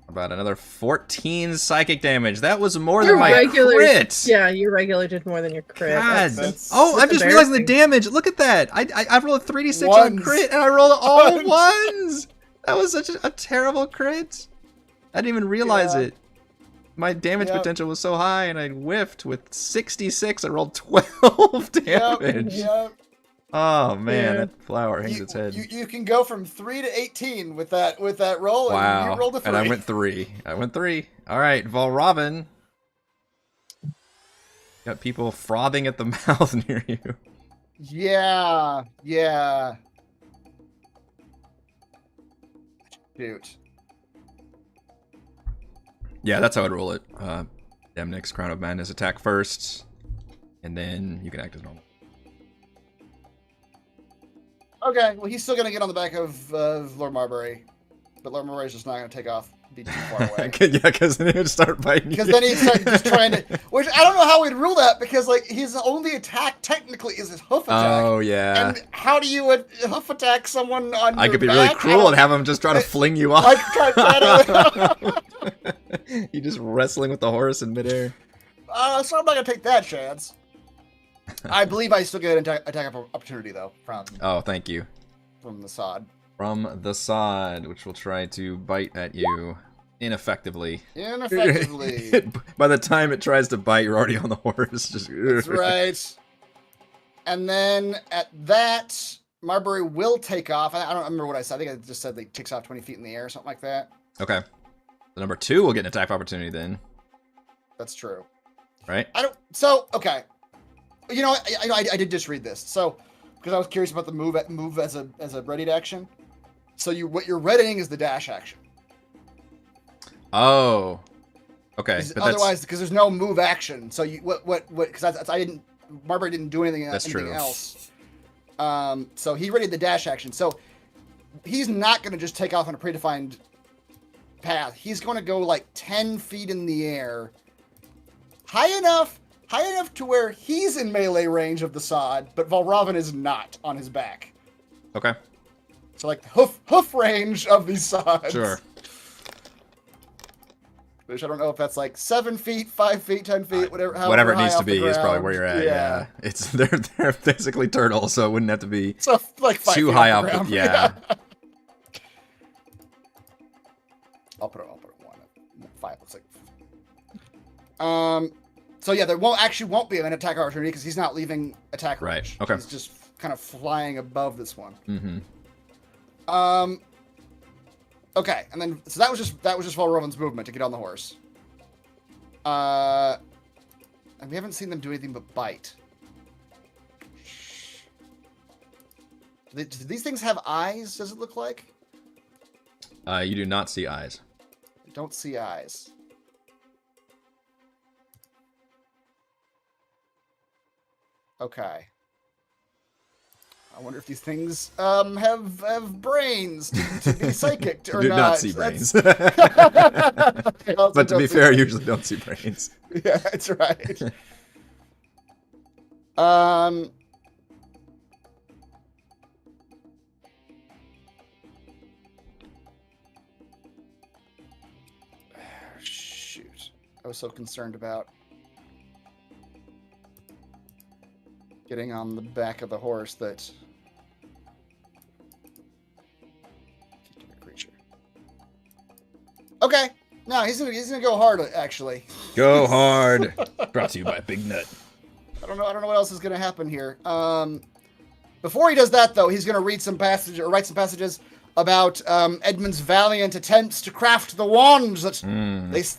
About another 14 psychic damage. That was more than my crit. Yeah, you regularly did more than your crit. God. I'm just realizing the damage. Look at that. I rolled a 3d6 on crit, and I rolled all ones. That was such a terrible crit. I didn't even realize it. My damage potential was so high, and I whiffed with 66. I rolled 12 damage. Yep. Oh man, that flower hangs its head. You can go from 3 to 18 with that roll. Wow. And you rolled a 3. And I went 3. All right, Valravn. Got people frothing at the mouth near you. Yeah. Shoot. Yeah, that's how I'd roll it. Demnix, Crown of Madness, attack first, and then you can act as normal. Okay, well, he's still going to get on the back of Lord Marbury, but Lord Marbury's just not going to take off, be too far away. Yeah, because then he would start biting you. Because then he'd start just trying to... Which, I don't know how we'd rule that, because, like, his only attack, technically, is his hoof attack. Oh, yeah. And how do you hoof attack someone on your I could be back? really cruel and have him just try to fling you off. You just wrestling with the horse in midair. So I'm not going to take that chance. I believe I still get an attack opportunity, though, from... Oh, thank you. From the sod. From the sod, which will try to bite at you ineffectively. By the time it tries to bite, you're already on the horse. That's right. And then at that, Marbury will take off. I don't remember what I said. I think I just said like takes off 20 feet in the air or something like that. Okay. So number 2 will get an attack opportunity then. That's true. Right? Okay. You know, I did just read this. So, because I was curious about the move as a readied action. So what you're readying is the dash action. Oh. Okay. But otherwise, because there's no move action. So because Marbury didn't do anything else. So he readied the dash action. So he's not going to just take off on a predefined path. He's going to go like 10 feet in the air. High enough to where he's in melee range of the sod, but Valravn is not on his back. Okay. So like hoof range of these sods. Sure. Which I don't know if that's like 7 feet, 5 feet, 10 feet, whatever it needs to be is probably where you're at. Yeah. It's they're basically turtles, so it wouldn't have to be like too high up. Yeah. I'll put it 1. 5 looks like. So yeah, there won't be an attack opportunity because he's not leaving attack range. Right. Okay. He's just kind of flying above this one. Mm-hmm. Okay, and then so that was just Valravn's movement to get on the horse. And we haven't seen them do anything but bite. Do these things have eyes? Does it look like? You do not see eyes. I don't see eyes. Okay. I wonder if these things have brains to be psychic or not. Do not see brains. But to be fair, I usually don't see brains. Yeah, that's right. Shoot. I was so concerned about getting on the back of the horse that creature. Okay. No, he's gonna go hard actually. Go hard. Brought to you by Big Nut. I don't know what else is gonna happen here. Before he does that though, he's gonna read some passage or write some passages about Edmund's valiant attempts to craft the wand that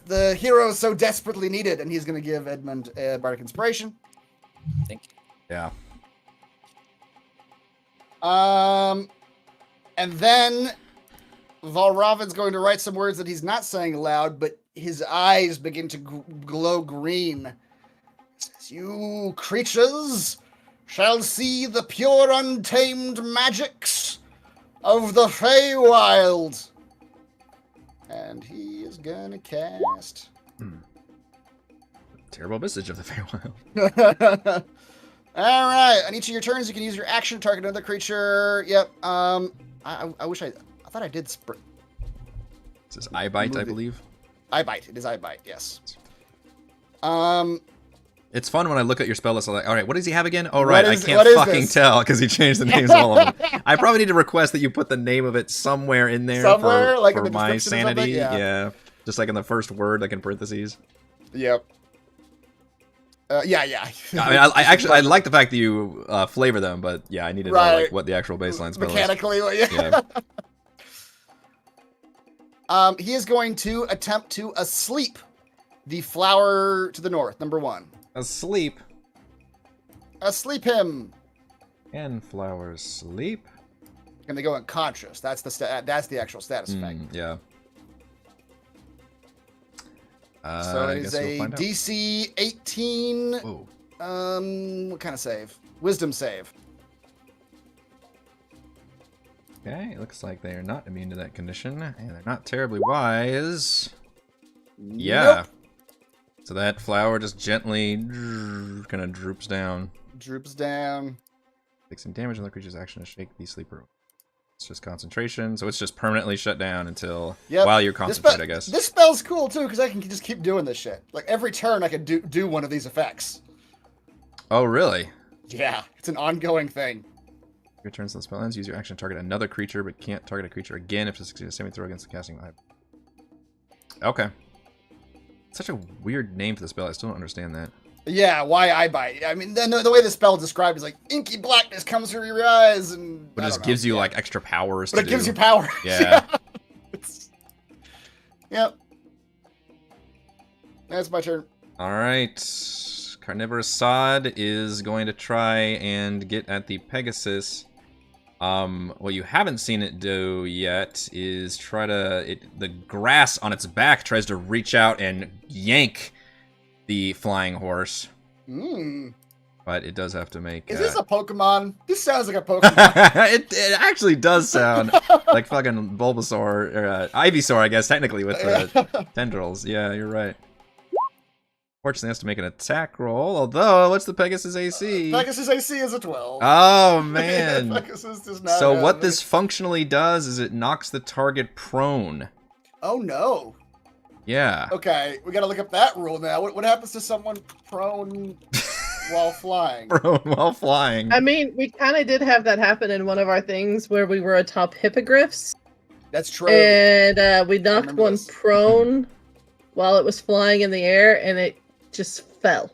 the heroes so desperately needed, and he's gonna give Edmund a bardic inspiration. Thank you. Yeah. And then Valravan's going to write some words that he's not saying aloud, but his eyes begin to glow green. It says, "You creatures shall see the pure untamed magics of the Feywild." And he is gonna cast... Terrible visage of the Feywild. Alright, on each of your turns, you can use your action to target another creature. Yep, I wish I thought I did This is eye bite, I believe. Eye bite. It is eye bite, yes. It's fun when I look at your spell list. I'm like, all right, what does he have again? Oh, right, I can't fucking tell because he changed the names of all of them. I probably need to request that you put the name of it somewhere in there for my sanity. Yeah, just like in the first word, like in parentheses. Yep. Yeah. I mean, I like the fact that you flavor them, but yeah, I need to know like what the actual baseline spell mechanically, is. Yeah. He is going to attempt to asleep the flower to the north, number 1. Asleep. Asleep him. And flowers sleep. And they go unconscious. That's the actual status effect. Yeah. So it is a DC 18. Whoa. What kind of save? Wisdom save. Okay, it looks like they are not immune to that condition, and they're not terribly wise. Yeah. Nope. So that flower just gently kind of droops down. Droops down. Take some damage on the creature's action to shake the sleeper. It's just concentration, so it's just permanently shut down until while you're concentrated, I guess. This spell's cool too, because I can just keep doing this shit. Like every turn, I can do one of these effects. Oh, really? Yeah, it's an ongoing thing. Your turn, so the spell ends. Use your action to target another creature, but can't target a creature again if it succeeds a saving throw against the casting eye. Okay. Such a weird name for the spell. I still don't understand that. Yeah, why eye bite? I mean, the way the spell is described is like inky blackness comes through your eyes, and but it just gives you like extra powers. But it gives you power. Yeah. Yep. That's my turn. All right. Carnivorous Sod is going to try and get at the Pegasus. What you haven't seen it do yet is the grass on its back tries to reach out and yank the flying horse. But it does have to make... Is this a Pokemon? This sounds like a Pokemon. It actually does sound like fucking Bulbasaur, or Ivysaur, I guess, technically, with the tendrils. Yeah, you're right. Fortunately, it has to make an attack roll, although, what's the Pegasus AC? Pegasus AC is a 12. Oh, man. Pegasus does not so what this functionally does is it knocks the target prone. Oh, no. Yeah. Okay, we gotta look up that rule now. What happens to someone prone while flying? Prone while flying. I mean, we kind of did have that happen in one of our things where we were atop hippogriffs. That's true. And we knocked one prone while it was flying in the air, and it just fell.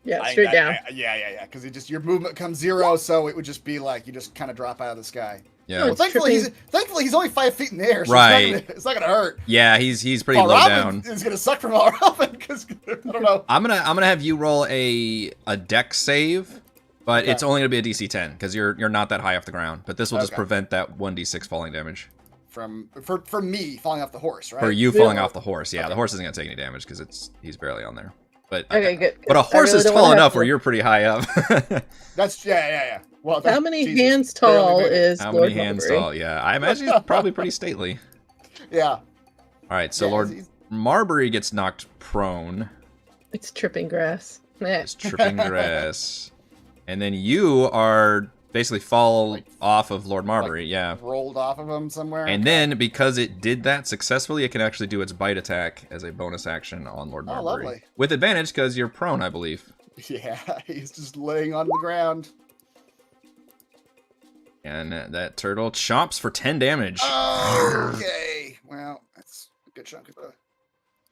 Yeah, straight down. Yeah. Because your movement comes 0, so it would just be like you just kind of drop out of the sky. Yeah. Well, thankfully he's only 5 feet in the air, so right. It's not gonna hurt. Yeah, he's pretty low down. It's gonna suck from Valravan because I don't know. I'm gonna have you roll a dex save, but it's only gonna be a DC 10 because you're not that high off the ground. But this will just prevent that 1d6 falling damage. for me falling off the horse, right? For you falling off the horse, yeah. Okay. The horse isn't gonna take any damage because he's barely on there. But okay, good. But a horse really is tall enough where you're pretty high up. That's yeah. Well, how many hands tall is how Lord many hands Marbury? tall? Yeah, I imagine he's probably pretty stately. Yeah. All right, so Lord Marbury gets knocked prone. It's tripping grass. It's tripping grass. And then you are basically fall off of Lord Marbury, yeah. Rolled off of him somewhere. And then, because it did that successfully, it can actually do its bite attack as a bonus action on Lord Marbury. Oh, lovely. With advantage, because you're prone, I believe. Yeah, he's just laying on the ground. And that turtle chomps for 10 damage. Okay. Well, that's a good chunk of the...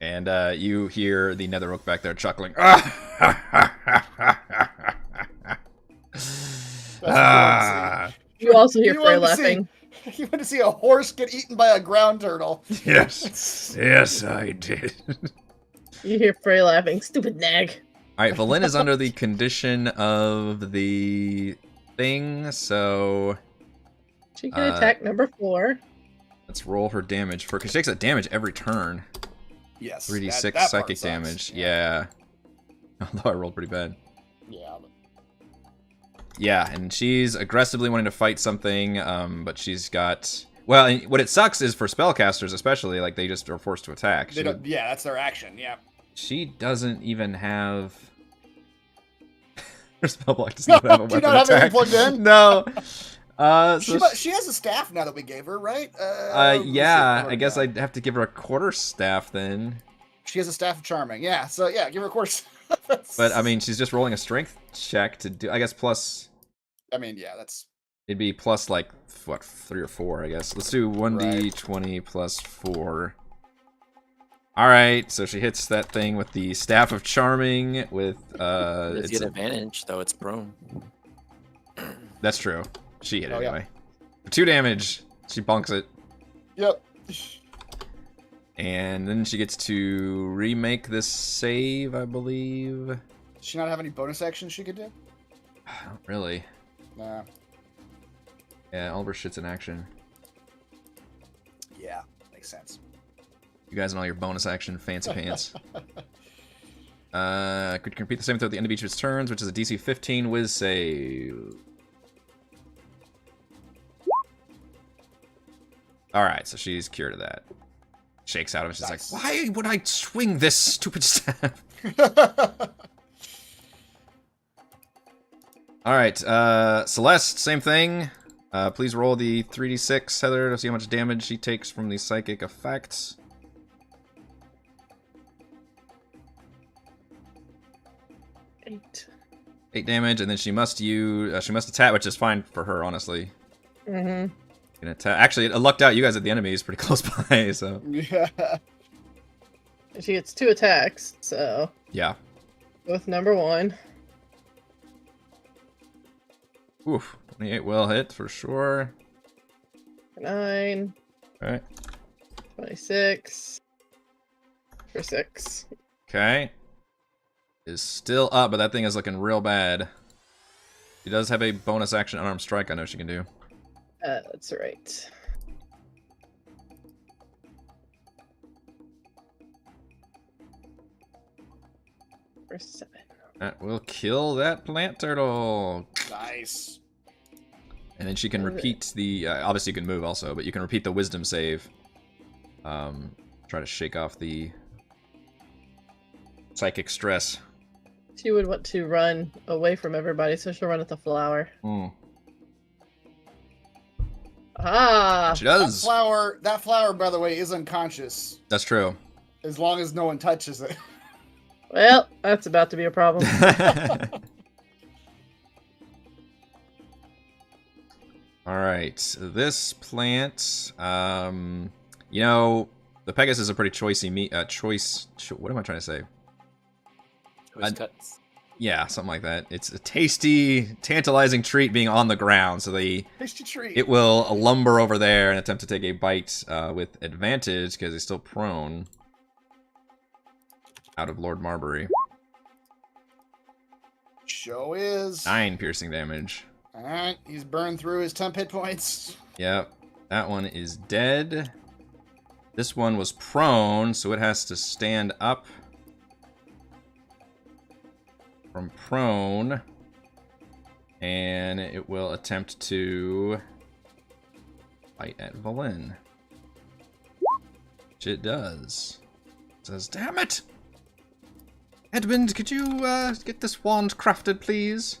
And you hear the Nether Oak back there chuckling. You also hear Frey laughing. You want to see a horse get eaten by a ground turtle. Yes. Yes, I did. You hear Frey laughing. Stupid nag. Alright, Valen is under the condition of the thing, so... She can attack number 4. Let's roll her damage for... Because she takes that damage every turn. Yes. 3d6 psychic damage. Yeah. Although I rolled pretty bad. Yeah. Yeah, and she's aggressively wanting to fight something, but she's got... Well, and what it sucks is for spellcasters especially, like, they just are forced to attack. Yeah, that's their action, yeah. She doesn't even have... Her spellblock does not have a weapon attack. Do you not have anything plugged in? No. She has a staff now that we gave her, right? Yeah, I guess I'd have to give her a quarterstaff then. She has a staff of charming, yeah. So yeah, give her a quarterstaff. But I mean, she's just rolling a strength check to do. I guess plus. I mean, yeah, that's. It'd be plus like what 3 or 4, I guess. Let's do 1d20 plus 4. All right, so she hits that thing with the staff of charming with. It's get advantage though. It's prone. That's true. She hit it anyway. For 2 damage, she bonks it. Yep. And then she gets to remake this save, I believe. Does she not have any bonus actions she could do? Not really. Nah. Yeah, all of her shit's in action. Yeah, makes sense. You guys and all your bonus action fancy pants. Could complete the same throw at the end of each of its turns, which is a DC 15 whiz save. Alright, so she's cured of that. Shakes out of it, she's like, why would I swing this stupid staff? Alright, Celeste, same thing. Please roll the 3d6, Heather, to see how much damage she takes from the psychic effects. 8 damage, and then she must use, she must attack, which is fine for her, honestly. Mm-hmm. Actually, it lucked out. You guys at the enemy is pretty close by, so. Yeah. She gets 2 attacks, so. Yeah. With number 1. Oof. 28 will hit for sure. 9. Alright. 26. For 6. Okay. Is still up, but that thing is looking real bad. She does have a bonus action unarmed strike I know she can do. That's right. For 7. That will kill that plant turtle. Nice. And then she can repeat the... obviously you can move also, but you can repeat the wisdom save. Try to shake off the psychic stress. She would want to run away from everybody, so she'll run at the flower. Ah! She does. That flower, by the way, is unconscious. That's true. As long as no one touches it. Well, that's about to be a problem. All right, this plant, you know, the Pegasus is a pretty choicey meat. What am I trying to say? Choice cuts. Yeah, something like that. It's a tasty, tantalizing treat being on the ground, so tasty treat. It will lumber over there and attempt to take a bite with advantage because he's still prone. Out of Lord Marbury. Show is 9 piercing damage. Alright, he's burned through his temp hit points. Yep. That one is dead. This one was prone, so it has to stand up from prone. And it will attempt to fight at Valen. Which it does. It says, damn it! Edmund, could you get this wand crafted, please?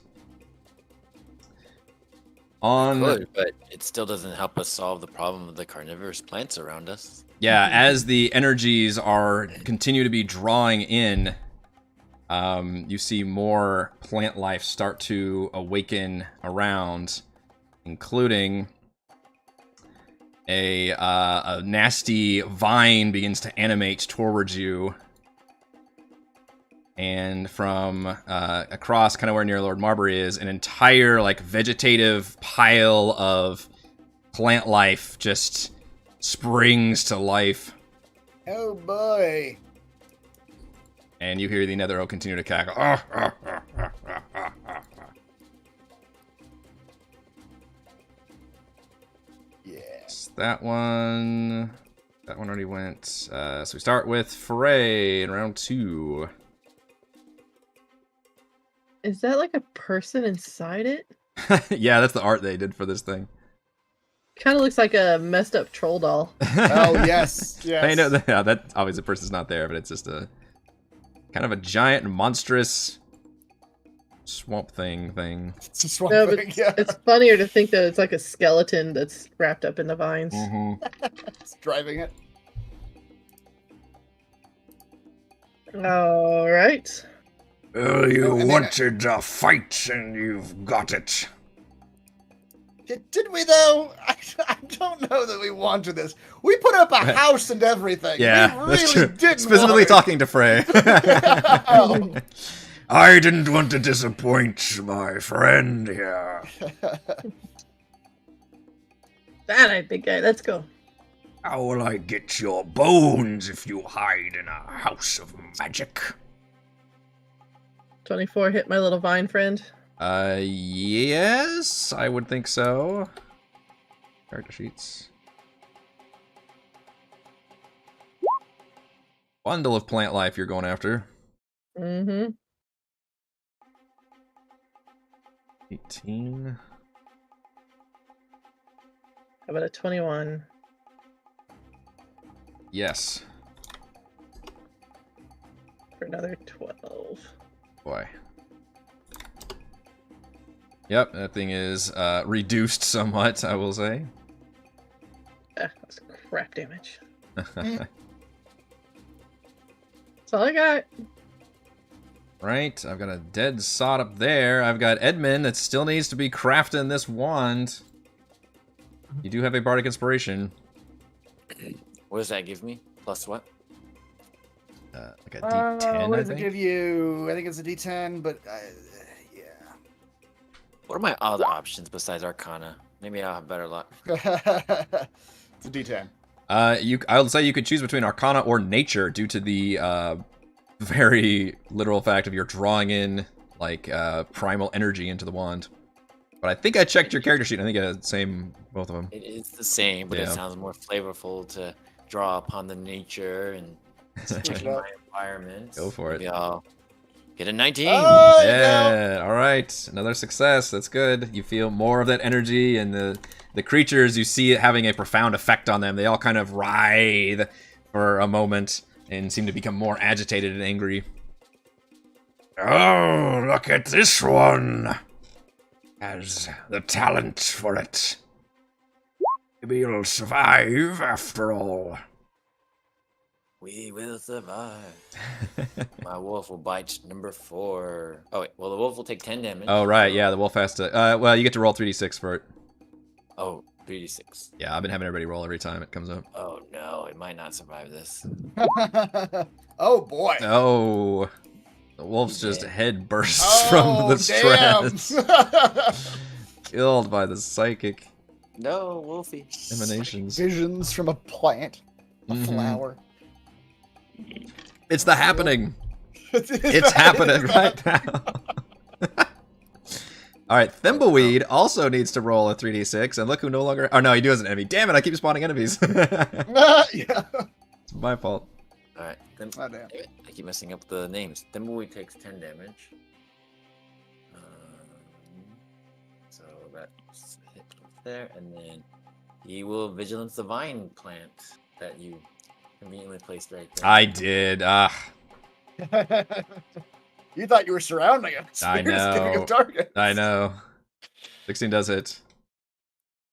Could, but it still doesn't help us solve the problem of the carnivorous plants around us. Yeah, as the energies continue to be drawing in, you see more plant life start to awaken around, including a nasty vine begins to animate towards you. And from across, kind of where near Lord Marbury is, an entire like vegetative pile of plant life just springs to life. Oh boy! And you hear the Nether Oak continue to cackle. Yes. That one already went. So we start with Foray in round 2. Is that like a person inside it? Yeah, that's the art they did for this thing. Kind of looks like a messed up troll doll. Oh, yes. Yes. I know that, yeah, that obviously the person's not there, but it's just a kind of a giant, monstrous swamp thing. It's a swamp No, thing, yeah. It's funnier to think that it's like a skeleton that's wrapped up in the vines. Mm-hmm. It's driving it. All right. Well, you wanted a fight, and you've got it. Did we, though? I don't know that we wanted this. We put up a house and everything. Yeah, we really that's true. didn't Specifically want talking to Frey. Oh. I didn't want to disappoint my friend here. That ain't big guy. Let's go. How will I get your bones if you hide in a house of magic? 24 hit my little vine friend. Yes, I would think so. Character sheets. Bundle of plant life you're going after. Mm-hmm. 18. How about a 21? Yes. For another 12. Boy. Yep, that thing is reduced somewhat, I will say. Ah, that's crap damage. That's all I got. Right, I've got a dead sod up there. I've got Edmund that still needs to be crafting this wand. You do have a bardic inspiration. What does that give me? Plus what? Like a D10, what I does it think. give you? I think it's a D10, but yeah. What are my other options besides Arcana? Maybe I'll have better luck. It's a D10. I would say you could choose between Arcana or Nature due to the very literal fact of you're drawing in like primal energy into the wand. But I think I checked your character sheet. I think it's the same, both of them. It is the same, but Yeah. it sounds more flavorful to draw upon the nature and checking my environment. Go for it. Maybe I'll get a 19. Oh, Yeah, all right. Another success. That's good. You feel more of that energy, and the creatures, you see it having a profound effect on them. They all kind of writhe for a moment and seem to become more agitated and angry. Oh, look at this one. Has the talent for it. Maybe you'll survive after all. We will survive. My wolf will bite number 4. Oh, wait. Well, the wolf will take 10 damage. Oh, right. Yeah, the wolf has to... well, you get to roll 3d6 for it. Oh, 3d6. Yeah, I've been having everybody roll every time it comes up. Oh, no. It might not survive this. Oh boy. Oh... The wolf's just head bursts Oh, from the stress. damn. Killed by the psychic No, Wolfie. emanations. Visions from a plant, a Mhm. flower. It's the happening. It's happening right now. All right, Thimbleweed also needs to roll a 3d6, and look who no longer... Oh, no, he does an enemy. Damn it, I keep spawning enemies. Yeah. It's my fault. All right. Oh, damn. I keep messing up the names. Thimbleweed takes 10 damage. So that's hit there, and then he will Vigilance Divine plant that you conveniently placed right there. I did. You thought you were surrounding him. So I you're just giving him know. targets. I know. 16 does hit.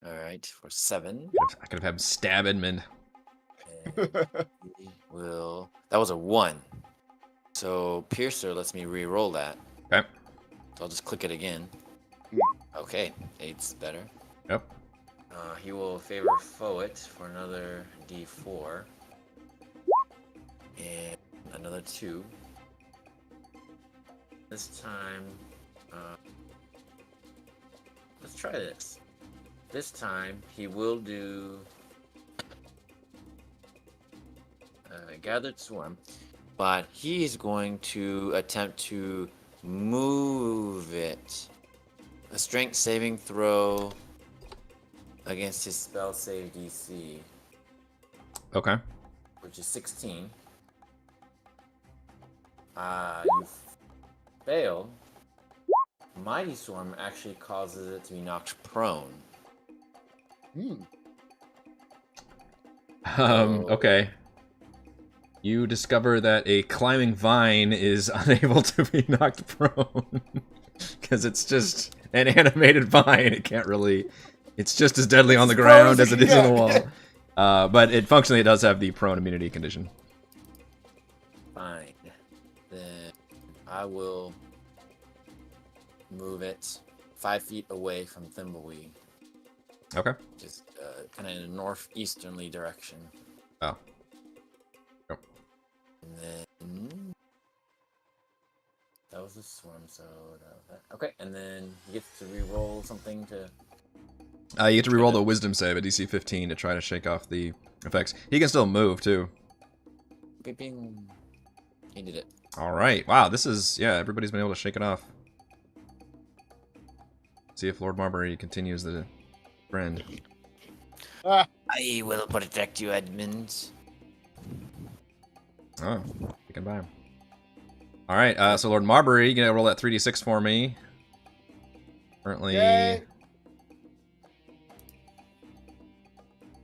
All right, for 7. I could have had him stab Edmund. Will that was a 1. So Piercer lets me re-roll that. Okay. So I'll just click it again. Okay, 8's better. Yep. He will favor foe it for another D4. And another 2. This time, let's try this. This time, he will do Gathered Swarm, but he's going to attempt to move it. A strength saving throw against his spell save DC. Okay. Which is 16. You fail. Mighty Swarm actually causes it to be knocked prone. Okay. You discover that a climbing vine is unable to be knocked prone. Because it's just an animated vine. It can't really... It's just as deadly on the ground as it is on the wall. But it functionally does have the prone immunity condition. Fine. Then I will move it 5 feet away from Thimbleweed. Okay. Just kind of in a northeasterly direction. Oh. Yep. And then that was a swarm, so that was that. Okay, and then he gets to re-roll something to. You get to reroll the Wisdom save at DC 15 to try to shake off the effects. He can still move too. Bing, bing. He did it. All right. Wow. This is everybody's been able to shake it off. See if Lord Marbury continues the trend. I will protect you, Edmund. Oh, you can buy him. All right, so Lord Marbury, you gonna roll that 3d6 for me. Currently, Yay.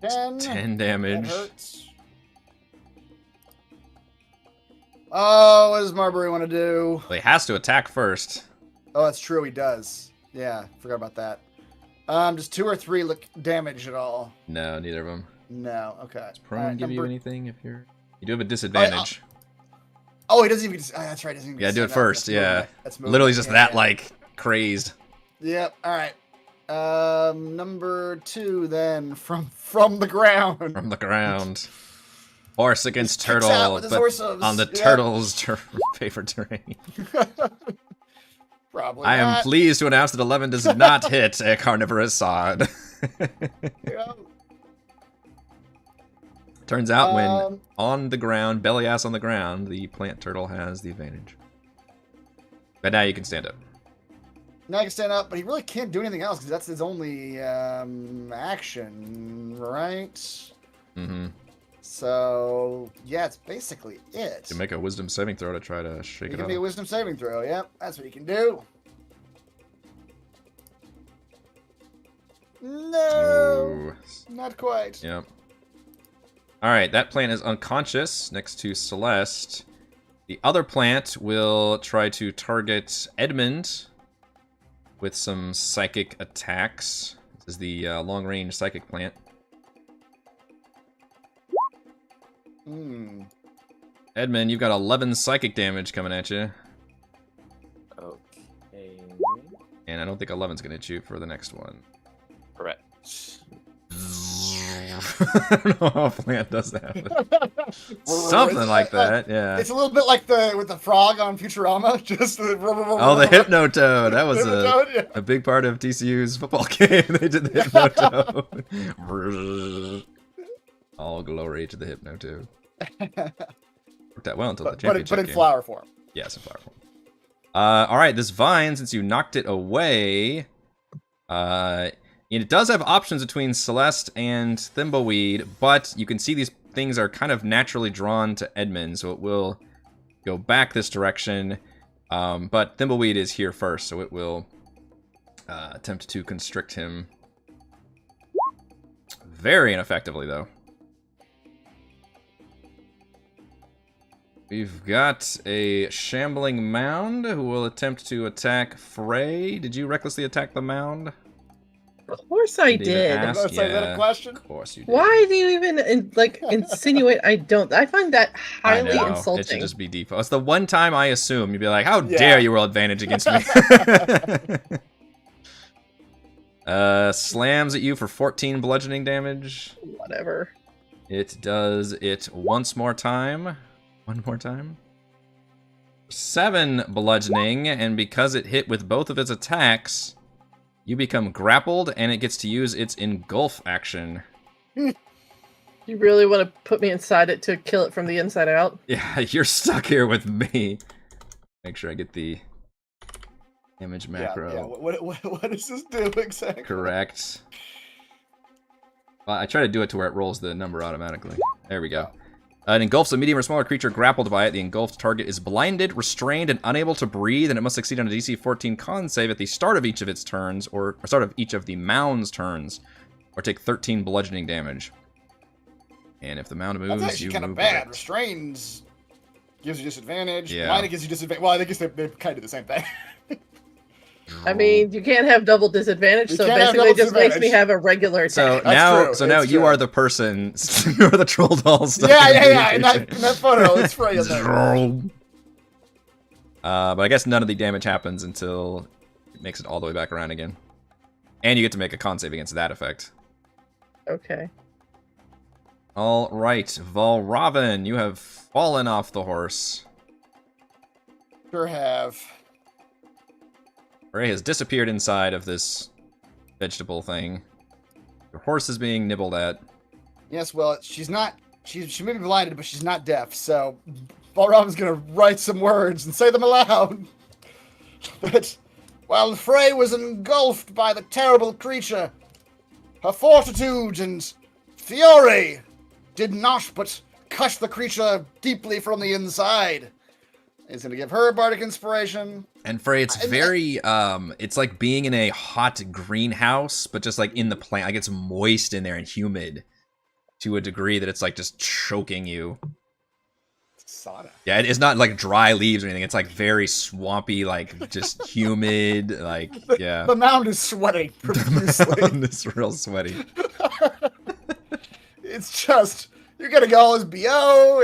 10. 10 damage. That hurts. Oh, what does Marbury want to do? Well, he has to attack first. Oh, that's true. He does. Yeah, forgot about that. Just 2 or 3 look damage at all? No, neither of them. No. Okay. Does prone give you anything if you're? You do have a disadvantage. Oh, he doesn't even. That's right. Doesn't even Yeah, do it set up. first. That's Yeah. movement. That's movement. Literally just that Yeah. like crazed. Yep. All right. Number 2 then from the ground. From the ground. Horse against He kicks out turtle, with his but horses. on the Yep. turtle's favorite terrain. Probably. I am not. pleased to announce that 11 does not hit a carnivorous sod. Yep. Turns out when on the ground, belly ass on the ground, the plant turtle has the advantage. But now you can stand up. Now he can stand up, but he really can't do anything else because that's his only action, right? Mm-hmm. So yeah, it's basically it. You make a wisdom saving throw to try to shake You it can off. be a wisdom saving throw. Yep, that's what you can do. No, Ooh. not quite. Yep. Alright, that plant is unconscious next to Celeste. The other plant will try to target Edmund with some psychic attacks. This is the long-range psychic plant. Edmund, you've got 11 psychic damage coming at you. Okay. And I don't think 11's going to hit you for the next one. Correct. I don't know how a plant does that. Something like that, yeah. It's a little bit like with the frog on Futurama. Just the the Hypnotoad. That was a big part of TCU's football game. They did the Hypnotoad. All glory to the Hypnotoad. Worked out well until the championship but in game. flower form. Yes, in flower form. All right, this vine, since you knocked it away, it does have options between Celeste and Thimbleweed, but you can see these things are kind of naturally drawn to Edmund, so it will go back this direction. But Thimbleweed is here first, so it will attempt to constrict him. Very ineffectively, though. We've got a shambling mound who will attempt to attack Frey. Did you recklessly attack the mound? Of course I did. Is that a question? Of course you did. Why do you even insinuate I don't? I find that highly insulting. It should just be default. It's the one time I assume you'd be like, "How dare you roll advantage against me?" Slams at you for 14 bludgeoning damage. Whatever. It does it once more time. One more time. 7 bludgeoning, and because it hit with both of its attacks, you become grappled, and it gets to use its engulf action. You really want to put me inside it to kill it from the inside out? Yeah, you're stuck here with me. Make sure I get the image macro. Yeah. What does this do exactly? Correct. Well, I try to do it to where it rolls the number automatically. There we go. It engulfs a medium or smaller creature grappled by it. The engulfed target is blinded, restrained, and unable to breathe, and it must succeed on a DC 14 con save at the start of each of its turns, or start of each of the mound's turns, or take 13 bludgeoning damage. And if the mound moves, that's actually kind of bad. Restrains gives you disadvantage. Yeah. Blinded gives you disadvantage. Well, I guess they kind of do the same thing. I mean, you can't have double disadvantage, so basically it just makes me have a regular attack. So now you are the person, you are the troll doll stuff. Yeah, in that photo, it's Frey in there. But I guess none of the damage happens until it makes it all the way back around again. And you get to make a con save against that effect. Okay. All right, Valravn, you have fallen off the horse. Sure have. Frey has disappeared inside of this vegetable thing. Your horse is being nibbled at. Yes, well, she's not. She may be blinded, but she's not deaf. So, Valravn's gonna write some words and say them aloud. But while Frey was engulfed by the terrible creature, her fortitude and fury did not but cut the creature deeply from the inside. It's gonna give her a bardic inspiration. And Frey, it's very, it's like being in a hot greenhouse, but just like in the plant, like it's moist in there and humid to a degree that it's like just choking you. Sauna. Yeah, it's not like dry leaves or anything. It's like very swampy, like just humid, like, yeah. The mound is sweating profusely. The mound is real sweaty. It's just, you're gonna go all his BO,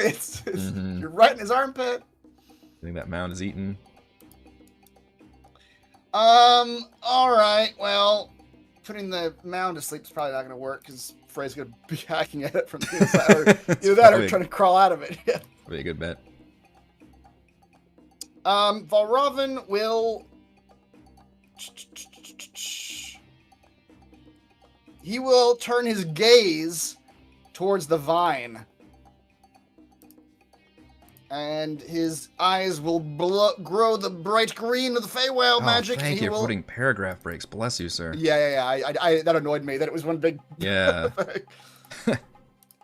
you're right in his armpit. I think that mound is eaten. Alright, well, putting the mound to sleep is probably not gonna work, because Frey's gonna be hacking at it from the inside, or either that or trying to crawl out of it. Probably a good bet. Valravn will... He will turn his gaze towards the vine. And his eyes will grow the bright green of the Feywild magic. Thank you for putting paragraph breaks. Bless you, sir. Yeah. I that annoyed me that it was one big. Yeah.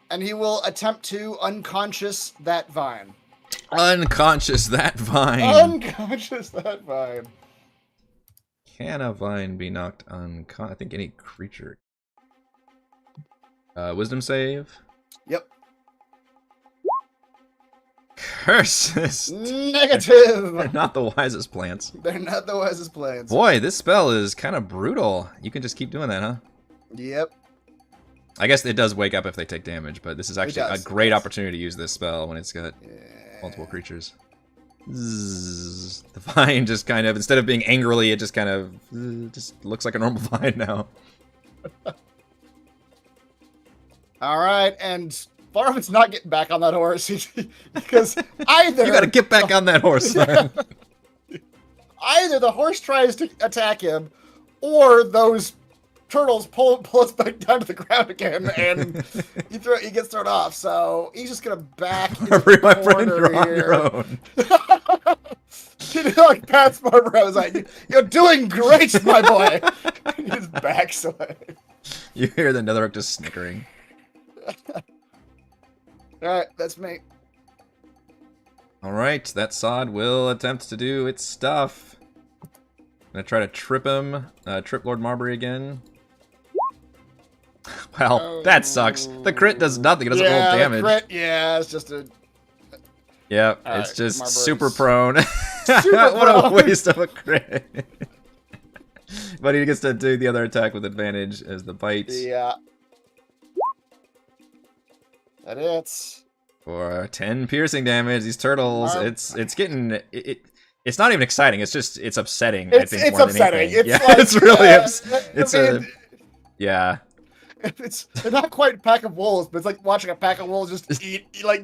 And he will attempt to unconscious that vine. Unconscious that vine. Unconscious that vine. Can a vine be knocked unconscious? I think any creature. Wisdom save. Yep. Curses. Negative. They're not the wisest plants. They're not the wisest plants. Boy, this spell is kind of brutal. You can just keep doing that, huh? Yep. I guess it does wake up if they take damage, but this is actually a great opportunity to use this spell when it's got multiple creatures. Zzz. The vine just kind of, instead of being angrily, it just kind of just looks like a normal vine now. All right, and Valravn's not getting back on that horse because either you got to get back on that horse. Either the horse tries to attack him, or those turtles pull us back down to the ground again, and he gets thrown off. So he's just gonna back into the corner here. Like Pat's barber, I was like, "You're doing great, my boy." His back's away. You hear the Nether Oak just snickering. All right, that's me. All right, that sod will attempt to do its stuff. I'm gonna try to trip him, trip Lord Marbury again. Well, that sucks. The crit does nothing. It doesn't roll damage. The crit, it's just a. Yeah, all it's right, just Marbury's super prone. super What a prone. waste of a crit. But he gets to do the other attack with advantage as the bite. Yeah. That hits. For 10 piercing damage. These turtles, it's getting it's not even exciting. It's just it's upsetting. I think it's more upsetting. Than anything. It's yeah, like, it's really I mean, yeah. They're not quite a pack of wolves, but it's like watching a pack of wolves just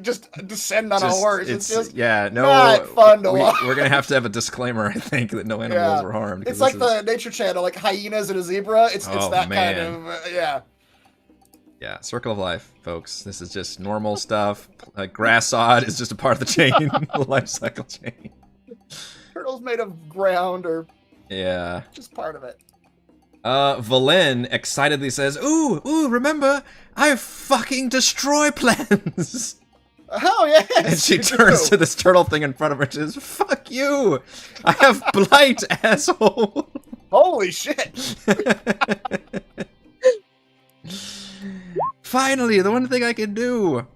just descend on a horse. It's just not fun to watch. We're gonna have to have a disclaimer, I think, that no animals were harmed. It's like the Nature Channel, like hyenas and a zebra. It's that kind of Yeah, circle of life, folks. This is just normal stuff. Grass sod is just a part of the chain, the life cycle chain. Turtles made of ground or just part of it. Valen excitedly says, Ooh, remember, I fucking destroy plans! Oh, yes! And she turns to this turtle thing in front of her and says, fuck you! I have blight, asshole! Holy shit! Finally, the one thing I can do!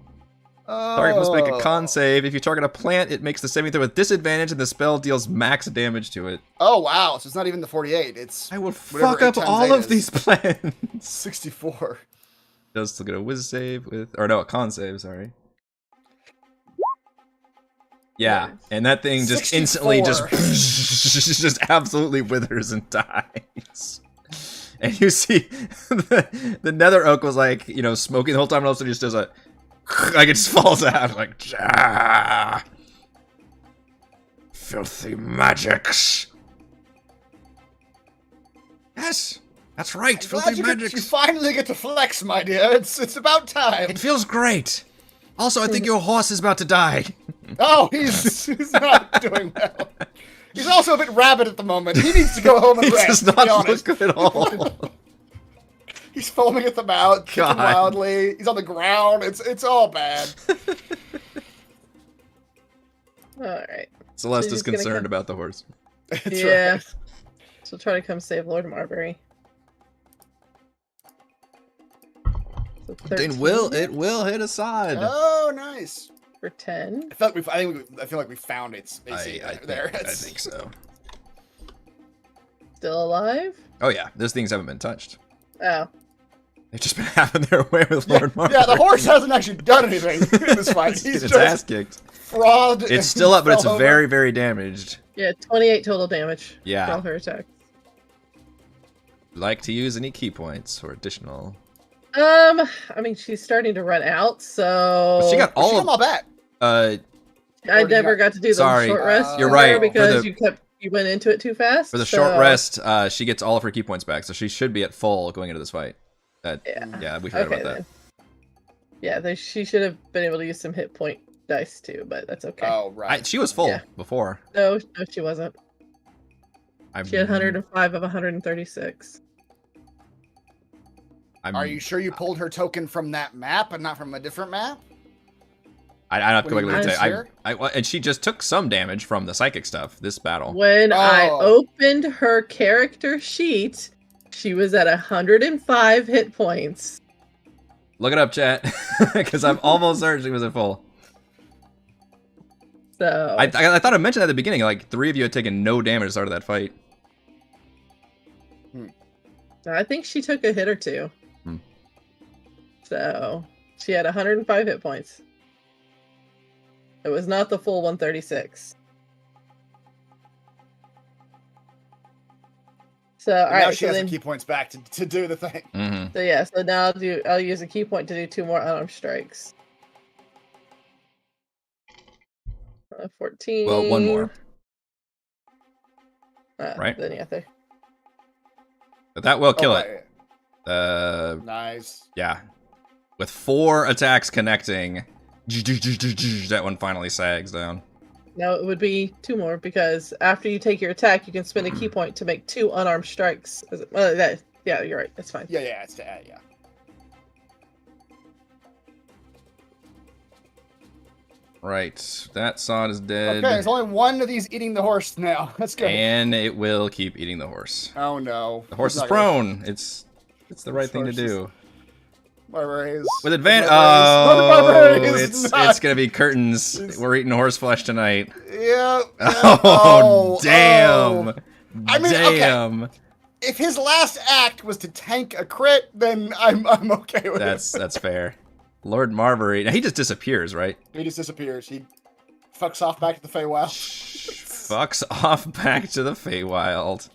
Target must make a con save. If you target a plant, it makes the saving throw with disadvantage, and the spell deals max damage to it. Oh wow! So it's not even the 48. I will fuck up all of these plants. 64. Does still get a whiz save with, or no, a con save. Sorry. Yeah, and that thing just 64. instantly just absolutely withers and dies. And you see the Nether Oak was like, smoking the whole time, and all of a sudden just does a. Like it just falls out, like, filthy magics. Yes, that's right, filthy magics. You finally get to flex, my dear. It's about time. It feels great. Also, I think your horse is about to die. Oh, he's not doing well. He's also a bit rabid at the moment. He needs to go home and rest. He does not look good at all. He's foaming at the mouth, kicking wildly. He's on the ground. It's all bad. All right. Celeste is concerned about the horse. That's right. So try to come save Lord Marbury. So It will hit a side. Oh, nice. For 10. I feel like we found its AC there. I think so. Still alive? Oh yeah, those things haven't been touched. Oh. They've just been having their way with Lord Marbury. Yeah, the horse hasn't actually done anything in this fight. He's its just ass kicked. Fraud. It's still up, but it's very, very damaged. Yeah, 28 total damage. Yeah. For all her attacks. Like to use any key points or additional? I mean, she's starting to run out, so. But she got all back. I never got to do the short rest. You're right. Because you went into it too fast. For the short rest, she gets all of her key points back, so she should be at full going into this fight. Yeah, we forgot about that. Then. Yeah, she should have been able to use some hit point dice too, but that's okay. Oh, right. She was full before. No, she wasn't. She had 105 of 136. Are you sure you pulled her token from that map and not from a different map? I have to go back and tell you. And she just took some damage from the psychic stuff this battle. When I opened her character sheet, she was at 105 hit points. Look it up, chat, because I'm almost certain she was at full. So I thought I mentioned at the beginning, like 3 of you had taken no damage at the start of that fight. I think she took a hit or 2. So she had 105 hit points. It was not the full 136. So all right, now she has the key points back to do the thing. Mm-hmm. So yeah, so now I'll use a key point to do 2 more unarmed strikes. 14. Well, 1 more. Right? Then yeah, But that will kill it. Nice. Yeah. With 4 attacks connecting, that one finally sags down. No, it would be 2 more because after you take your attack, you can spend a key point to make 2 unarmed strikes. Yeah, you're right. That's fine. Yeah, it's to add, yeah. Right, that sod is dead. Okay, there's only one of these eating the horse now. That's good. And it will keep eating the horse. Oh no. The horse is prone. It's the right thing to do. Barbarians. With advantage. Oh, it's gonna be curtains. We're eating horse flesh tonight. Yeah. Oh, damn. I mean, damn. Okay. If his last act was to tank a crit, then I'm okay with it. That's fair. Lord Marbury. He just disappears, right? He just disappears. He fucks off back to the Feywild. Fucks off back to the Feywild.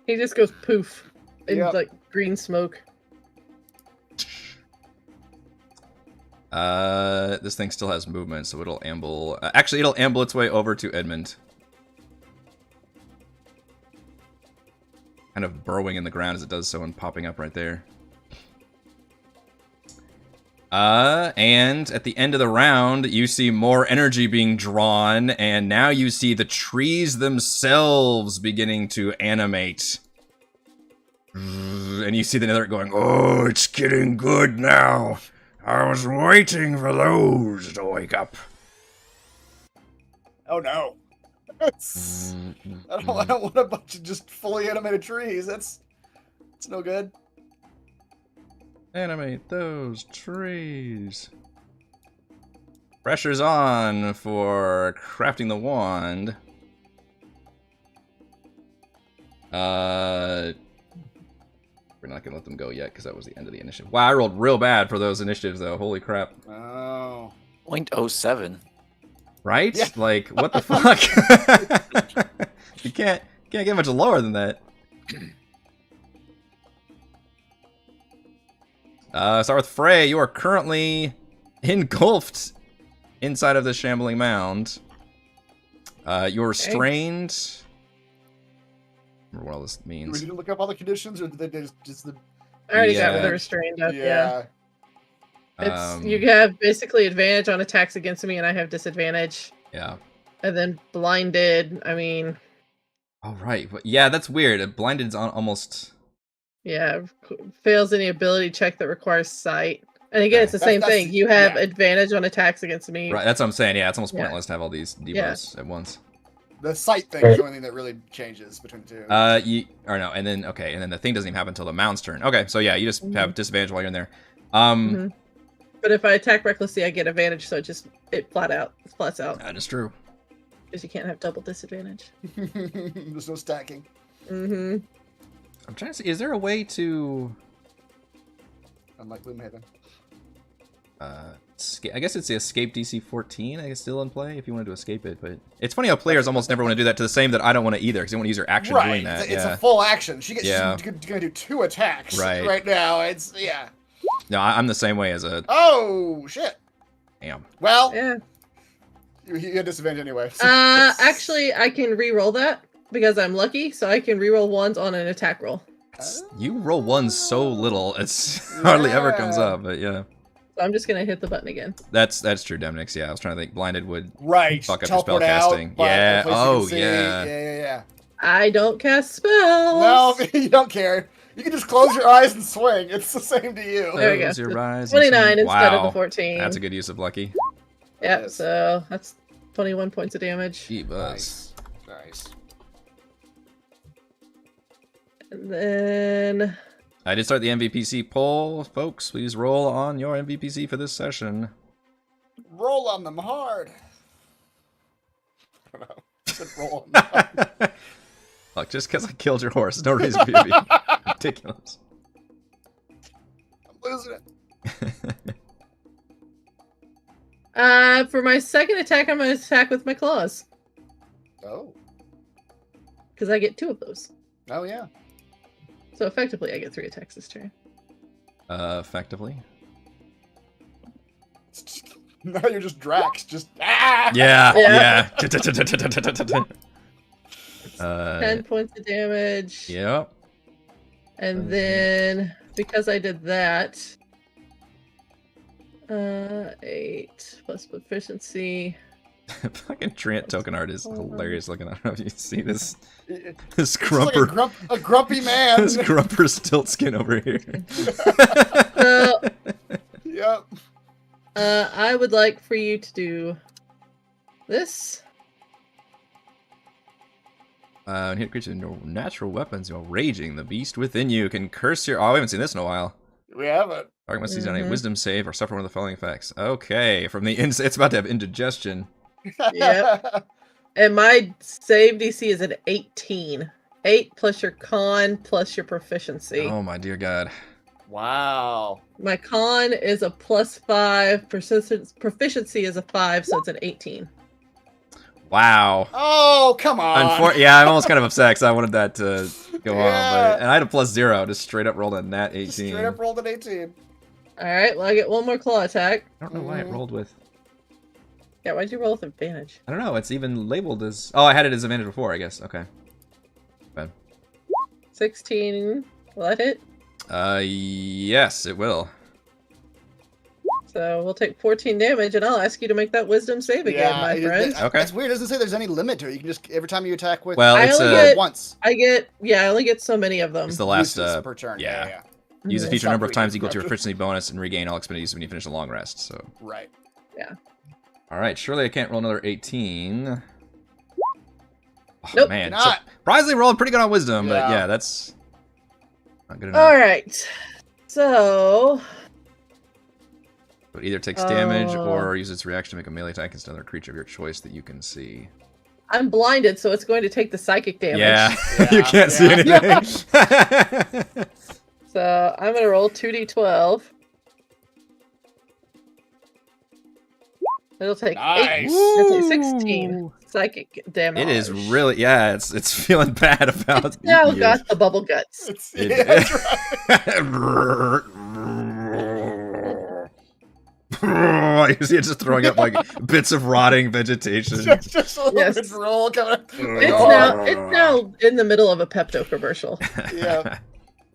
He just goes poof in like green smoke. This thing still has movement, so it'll amble. Actually, it'll amble its way over to Edmund. Kind of burrowing in the ground as it does so and popping up right there. And at the end of the round, you see more energy being drawn, and now you see the trees themselves beginning to animate. And you see the Nether going, oh, it's getting good now. I was waiting for those to wake up. Oh no. I don't want a bunch of just fully animated trees. That's no good. Animate those trees. Pressure's on for crafting the wand. We're not gonna let them go yet because that was the end of the initiative. Wow, I rolled real bad for those initiatives though. Holy crap. Oh. 0.07. Right? Yeah. Like, what the fuck? You can't get much lower than that. Start with Frey. You are currently engulfed inside of this shambling mound. You're restrained. I remember what all this Do means. we need to look up all the conditions, or did they just the... I already got the restrained up, yeah. It's you have basically advantage on attacks against me, and I have disadvantage. Yeah. And then blinded, I mean... Oh, right. Yeah, that's weird. Blinded's on almost... Yeah, fails any ability check that requires sight. And again, it's the same thing. You have advantage on attacks against me. Right, that's what I'm saying. Yeah, it's almost pointless to have all these debuffs at once. The sight thing is the only thing that really changes between the two. And then the thing doesn't even happen until the mound's turn. Okay, so yeah, you just have disadvantage while you're in there. But if I attack recklessly, I get advantage, so it flats out. That is true. Because you can't have double disadvantage. There's no stacking. Mm-hmm. I'm trying to see, is there a way to... Unlike Gloomhaven. I guess it's the escape DC 14, I guess, still in play, if you wanted to escape it, but... It's funny how players almost never want to do that, to the same that I don't want to either, because they want to use your action doing that. It's a full action. She's going to do 2 attacks right now. No, I'm the same way as a... Oh, shit. Damn. Well... Yeah. You had disadvantage anyway. Actually, I can re-roll that. Because I'm lucky, so I can reroll 1s on an attack roll. You roll 1s so little, it's hardly ever comes up, but yeah. So I'm just gonna hit the button again. That's true, Demnix. Yeah, I was trying to think blinded would fuck up your spell casting. Yeah. Oh, yeah. Yeah. I don't cast spells. No, you don't care. You can just close your eyes and swing. It's the same to you. There we go. Close your eyes 29 instead of the 14. That's a good use of lucky. Yep. So that's 21 points of damage. Nice. And then... I did start the MVPC poll. Folks, please roll on your MVPC for this session. Roll on them hard. I don't know. I said roll on them hard. Look, just because I killed your horse, no reason for you to be ridiculous. I'm losing it. For my second attack, I'm going to attack with my claws. Oh. Because I get 2 of those. Oh, yeah. So effectively, I get 3 attacks this turn. Effectively? No, you're just Drax. Just Yeah. 10 points of damage. Yep. And then, because I did that, 8 plus proficiency, Fucking Trent token art is hilarious looking. I don't know if you see this. This It's grumper. like a grumpy man. This grumper stilt skin over here. Yep. I would like for you to do this. Hit creature with no natural weapons, raging. The beast within you can curse your. Oh, we haven't seen this in a while. We haven't. Target must seize on a wisdom save or suffer one of the following effects. Okay, from the it's about to have indigestion. Yep. And my save DC is an 18. 8 plus your con plus your proficiency. Oh my dear God. Wow. My con is a +5. Proficiency is a 5, so it's an 18. Wow. Oh, come on. Yeah, I'm almost kind of upset because I wanted that to go on. But, and I had a +0. Just straight up rolled a nat 18. Just straight up rolled an 18. Alright, well I get one more claw attack. I don't know why it rolled with... Yeah, why'd you roll with advantage? I don't know. It's even labeled as... Oh, I had it as advantage before, I guess. Okay. Bad. 16. Will that hit? Yes, it will. So we'll take 14 damage, and I'll ask you to make that wisdom save again, my friend. Okay. It's weird. It doesn't say there's any limit to it. You can just, every time you attack with... Well, it's once. I only get so many of them. It's the last... per turn. Yeah. Use a feature number of times equal to your proficiency bonus and regain all expended use when you finish a long rest, so... Right. Yeah. Alright, surely I can't roll another 18. Oh, Nope. man. Not. Surprisingly rolled pretty good on wisdom, but yeah, that's... not good enough. Alright. So... It either takes damage or uses its reaction to make a melee attack against another creature of your choice that you can see. I'm blinded, so it's going to take the psychic damage. Yeah, you can't see anything. So I'm going to roll 2d12. It'll take 8. It'll take 16 psychic damage. It is really, yeah, it's feeling bad about It's now got the bubble guts. I see it just throwing up like bits of rotting vegetation. just a little bit roll coming. It's now in the middle of a Pepto commercial. Yeah.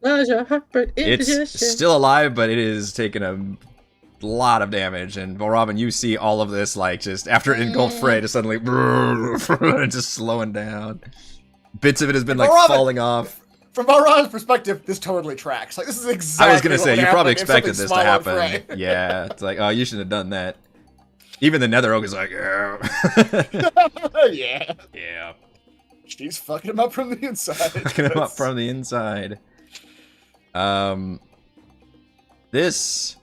It's still alive, but it is taking a lot of damage. And Robin, you see all of this like just after it engulfed Frey, just suddenly just slowing down. Bits of it has been like falling off. From Valron's perspective, this totally tracks. Like this is exactly. I was gonna say you probably happened. expected this to happen. Yeah, it's like, oh, you should have done that. Even the Nether Oak is like, yeah, yeah, yeah. She's fucking him up from the inside. Fucking him up from the inside. This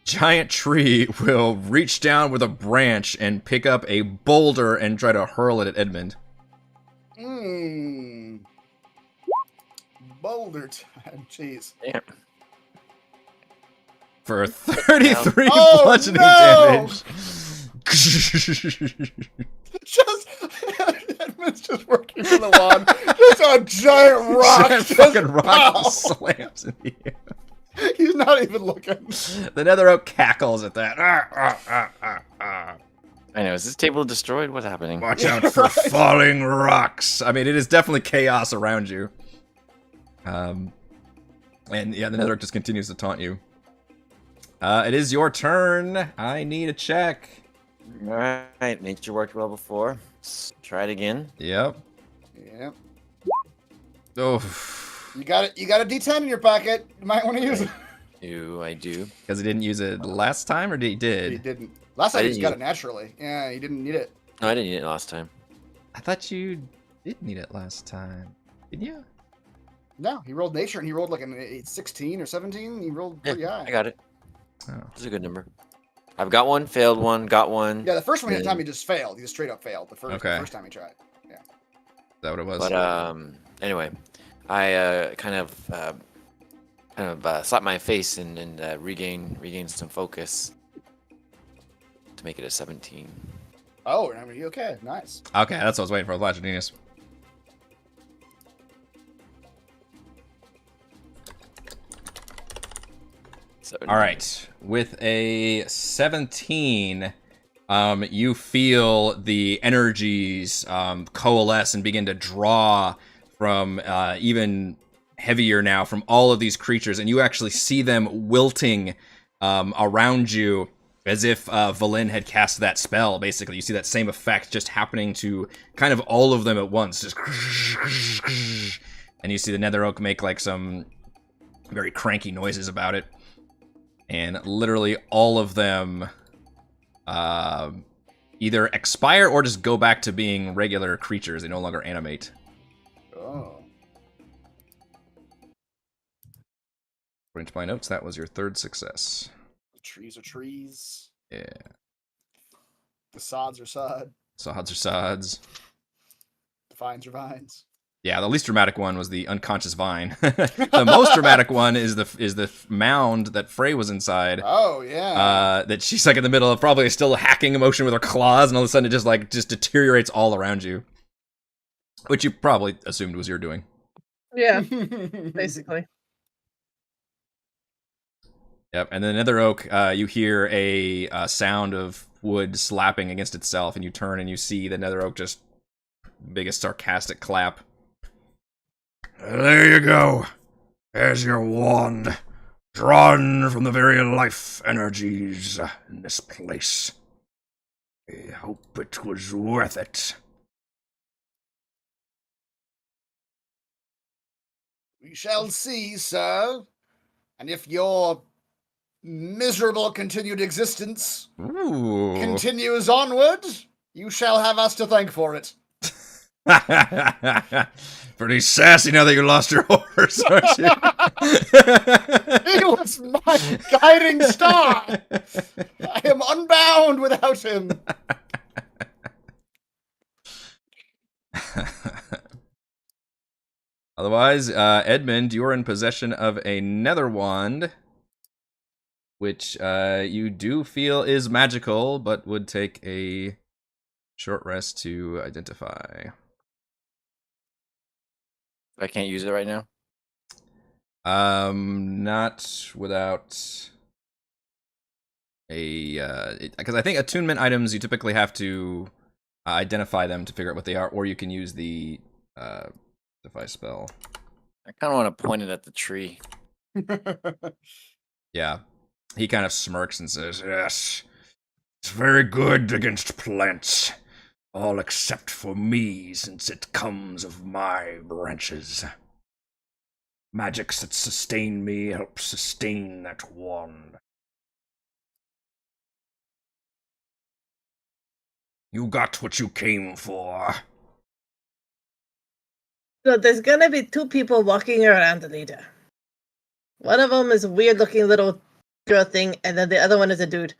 giant tree will reach down with a branch and pick up a boulder and try to hurl it at Edmund. Boulder time, jeez. Damn. For 33 bludgeoning damage. Just Edmund's just working for the wand. Just a giant rock. Giant fucking rock slams in the air. He's not even looking. The Nether Oak cackles at that. I know. Is this table destroyed? What's happening? Watch out for falling rocks. I mean, it is definitely chaos around you. And yeah, the Nether Oak just continues to taunt you. It is your turn. I need a check. Alright, nature worked well before. Let's try it again. Yep. Yep. Oh. You got it. You got a D10 in your pocket. You might want to use it. I do. Because he didn't use it last time, or he did? He didn't. Last time he just got it naturally. Yeah, he didn't need it. No, I didn't need it last time. I thought you did need it last time. Did you? No, he rolled nature and he rolled like an 16 or 17. He rolled pretty high. I got it. Oh. It's a good number. I've got one, failed one, got one. Yeah, the first one time he just failed. He just straight up failed. The first time he tried. Yeah. Is that what it was? But anyway, I kind of slapped my face and regained some focus to make it a 17. Oh, I mean, okay, nice. Okay, that's what I was waiting for. Flash of Genius. All right, with a 17, you feel the energies coalesce and begin to draw from even heavier now from all of these creatures, and you actually see them wilting around you As if Valen had cast that spell, basically. You see that same effect just happening to kind of all of them at once. Just and you see the Nether Oak make like some very cranky noises about it. And literally all of them either expire or just go back to being regular creatures. They no longer animate. Oh. According to my notes, that was your third success. The trees are trees. Yeah. The sods are sod. Sods are sods. The vines are vines. Yeah, the least dramatic one was the unconscious vine. The most dramatic one is the mound that Frey was inside. Oh yeah. That she's like in the middle of probably still hacking a motion with her claws, and all of a sudden it just deteriorates all around you, which you probably assumed was your doing. Yeah, basically. Yep, and then Nether Oak, you hear a sound of wood slapping against itself, and you turn and you see the Nether Oak just biggest sarcastic clap. There you go. There's your wand, drawn from the very life energies in this place. I hope it was worth it. We shall see, sir. And if your miserable continued existence continues onward, you shall have us to thank for it. Pretty sassy now that you lost your horse, aren't you? He was my guiding star. I am unbound without him. Otherwise, Edmund, you're in possession of a nether wand, which you do feel is magical, but would take a short rest to identify. I can't use it right now? Not without a... because I think attunement items, you typically have to identify them to figure out what they are, or you can use the device spell. I kind of want to point it at the tree. Yeah. He kind of smirks and says, yes, it's very good against plants. All except for me, since it comes of my branches. Magics that sustain me help sustain that wand. You got what you came for. So there's gonna be two people walking around the leader. One of them is a weird-looking little girl thing, and then the other one is a dude.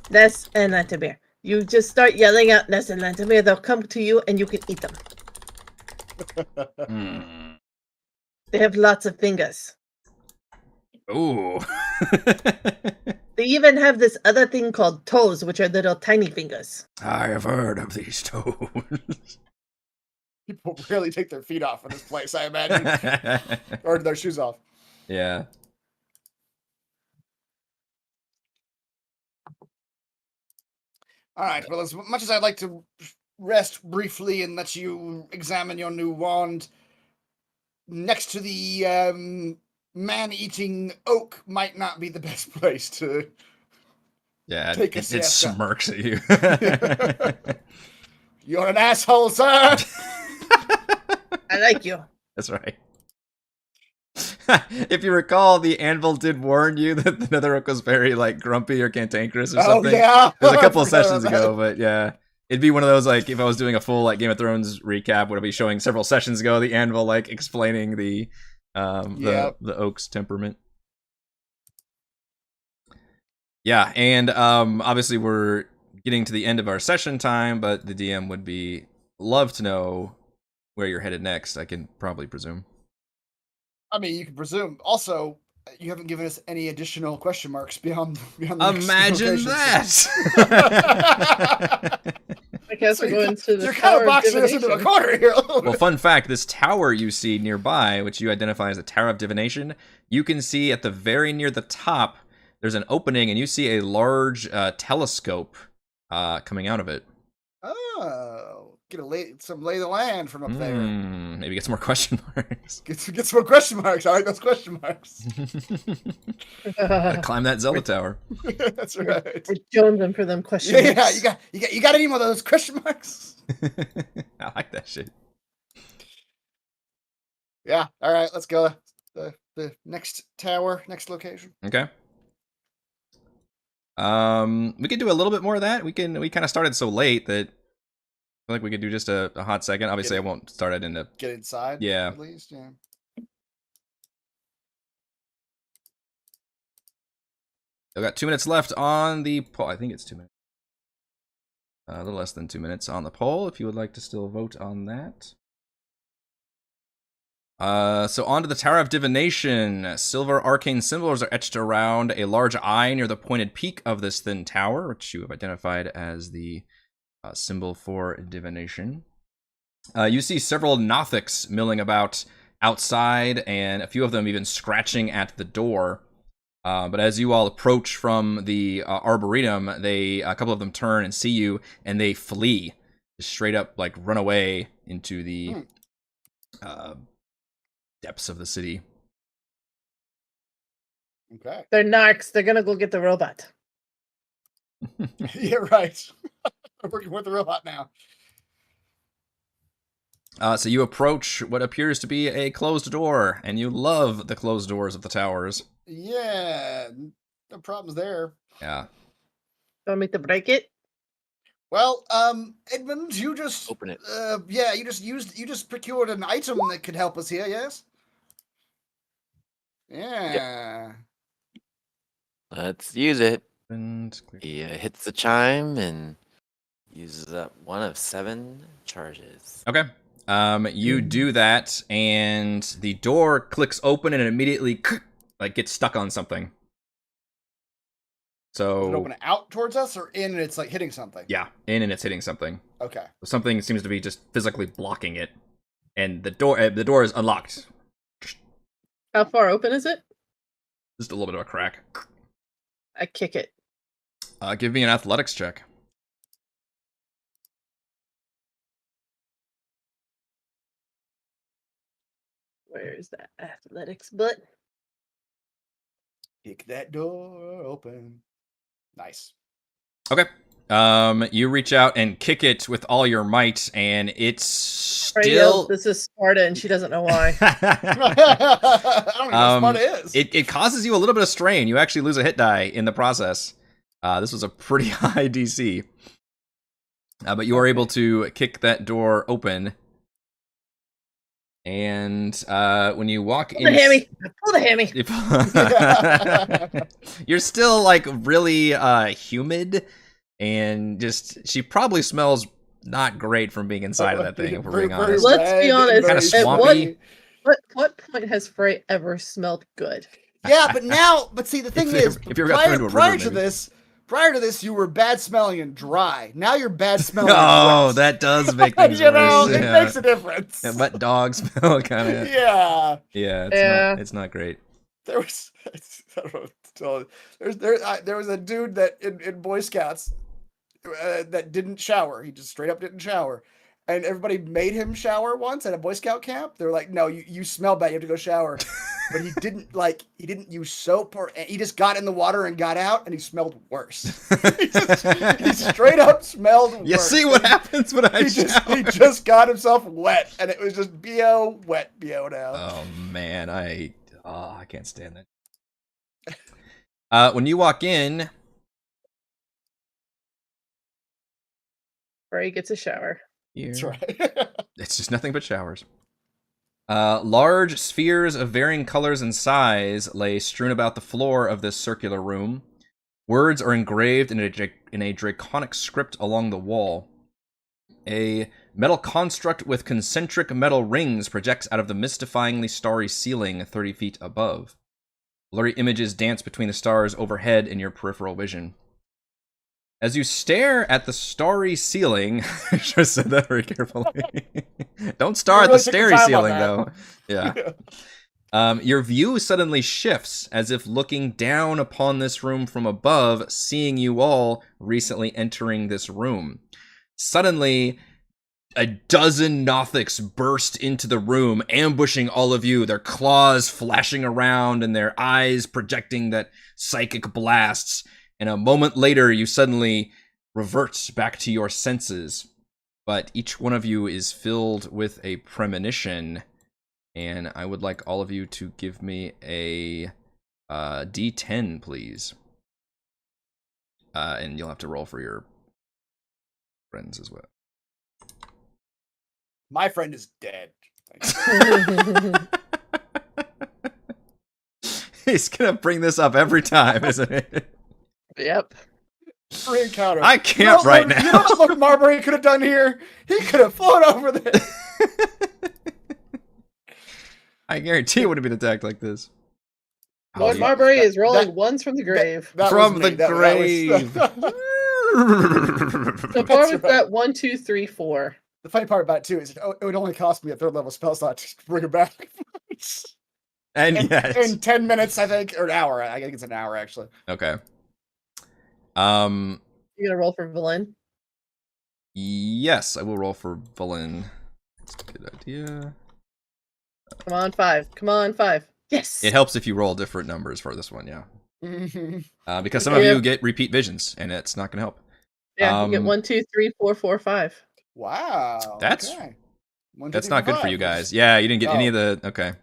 Ness and Lantamir. You just start yelling out Ness and Lantamir, they'll come to you and you can eat them. They have lots of fingers. Ooh. They even have this other thing called toes, which are little tiny fingers. I have heard of these toes. People rarely take their feet off in this place, I imagine. Or their shoes off. Yeah. All right, well, as much as I'd like to rest briefly and let you examine your new wand, next to the man-eating oak might not be the best place to take a siesta. It smirks at you. You're an asshole, sir! I like you. That's right. If you recall, the anvil did warn you that the Nether Oak was very, like, grumpy or cantankerous or something. Oh, yeah! It was a couple of sessions ago, but yeah. It'd be one of those, like, if I was doing a full, like, Game of Thrones recap, would it be showing several sessions ago, the anvil, like, explaining the oak's temperament. Yeah, and obviously we're getting to the end of our session time, but the DM would love to know where you're headed next, I can probably presume. I mean, you can presume. Also, you haven't given us any additional question marks beyond the Imagine that! I guess we're going to the You're kind of boxing us into a corner here. Well, fun fact, this tower you see nearby, which you identify as the Tower of Divination, you can see at the very near the top, there's an opening, and you see a large telescope coming out of it. Oh. some lay the land from up there. Maybe get some more question marks. Get some more question marks. I like those question marks. Gotta climb that Zelda tower. That's right. We're jonesing for them question marks. Yeah, you got any more of those question marks? I like that shit. Yeah. All right, let's go. The next tower, next location. Okay. We could do a little bit more of that. We kind of started so late that I feel like we could do just a hot second. Obviously, I won't start it into... Get inside, Yeah. at least, yeah. I've got 2 minutes left on the poll. I think it's 2 minutes. A little less than 2 minutes on the poll, if you would like to still vote on that. So on to the Tower of Divination. Silver arcane symbols are etched around a large eye near the pointed peak of this thin tower, which you have identified as the symbol for divination. You see several Nothics milling about outside, and a few of them even scratching at the door. But as you all approach from the Arboretum, a couple of them turn and see you, and they flee. Just straight up, like, run away into the depths of the city. Okay. They're narcs. They're gonna go get the robot. Yeah, right. I'm working with the robot now. So you approach what appears to be a closed door, and you love the closed doors of the towers. Yeah, no problems there. Yeah. Want me to break it? Well, Edmund, you just Open it. Yeah, you just procured an item that could help us here. Yes. Yeah. Let's use it. And He hits the chime and uses up 1 of 7 charges. okay. You do that, and the door clicks open, and it immediately like gets stuck on something. So Does it open out towards us, or in and it's like hitting something? yeah, in and it's hitting something. Okay. Something seems to be just physically blocking it, and the door is unlocked. How far open is it? Just a little bit of a crack. I kick it. Give me an athletics check. Where's that athletics butt? Kick that door open. Nice. Okay. You reach out and kick it with all your might, and it's Right, still... this is Sparta, and she doesn't know why. I don't even know what smart it is. It causes you a little bit of strain. You actually lose a hit die in the process. This was a pretty high DC. But you are able to kick that door open. And when you walk in... Pull the hammy! You're still, like, really humid. And just... She probably smells not great from being inside of that thing, if we're being honest. Let's be honest. Kinda swampy. What point has Frey ever smelled good? Yeah, but see, the thing is, if you ever got thrown into a prior river, to maybe. this, you were bad smelling and dry. Now you're bad smelling. Oh, and that does make things you know, worse. it makes a difference. Yeah, but dog smell kind of. Yeah. Yeah, it's not great. There was, I don't know what to tell you. There was a dude that in Boy Scouts that didn't shower. He just straight up didn't shower. And everybody made him shower once at a Boy Scout camp. They were like, no, you smell bad. You have to go shower. But he didn't use soap, or he just got in the water and got out, and he smelled worse. he straight up smelled worse. You see what happens when I shower? He just got himself wet, and it was just BO, wet BO now. Oh, man. I can't stand that. When you walk in... Frey gets a shower. That's right. It's just nothing but showers. Large spheres of varying colors and size lay strewn about the floor of this circular room. Words are engraved in a draconic script along the wall. A metal construct with concentric metal rings projects out of the mystifyingly starry ceiling 30 feet above. Blurry images dance between the stars overhead in your peripheral vision. As you stare at the starry ceiling, I should have said that very carefully. Don't stare at the starry ceiling, though. Yeah. Your view suddenly shifts, as if looking down upon this room from above, seeing you all recently entering this room. Suddenly, a dozen Nothics burst into the room, ambushing all of you, their claws flashing around and their eyes projecting that psychic blasts. And a moment later, you suddenly revert back to your senses. But each one of you is filled with a premonition. And I would like all of you to give me a D10, please. And you'll have to roll for your friends as well. My friend is dead. He's gonna bring this up every time, isn't it? Yep. Free encounter. I can't right now. You know what Lord Marbury could have done here? He could have flown over there. I guarantee it would have been attacked like this. Lord Oh, Marbury is rolling ones from the grave. That from was the me. grave. So far we've got 1, 2, 3, 4. The funny part about it too is it would only cost me a 3rd level spell slot to bring it back. And in 10 minutes, I think, or an hour. I think it's an hour actually. Okay. You gonna roll for Valen? Yes, I will roll for Valen. That's a good idea. Come on, 5. Come on, 5. Yes. It helps if you roll different numbers for this one, yeah. Mm-hmm. Because some of you get repeat visions, and it's not going to help. Yeah, you get 1, 2, 3, 4, 4, 5. Wow. That's okay. that's not good for you guys. Yeah, you didn't get any of the. Okay.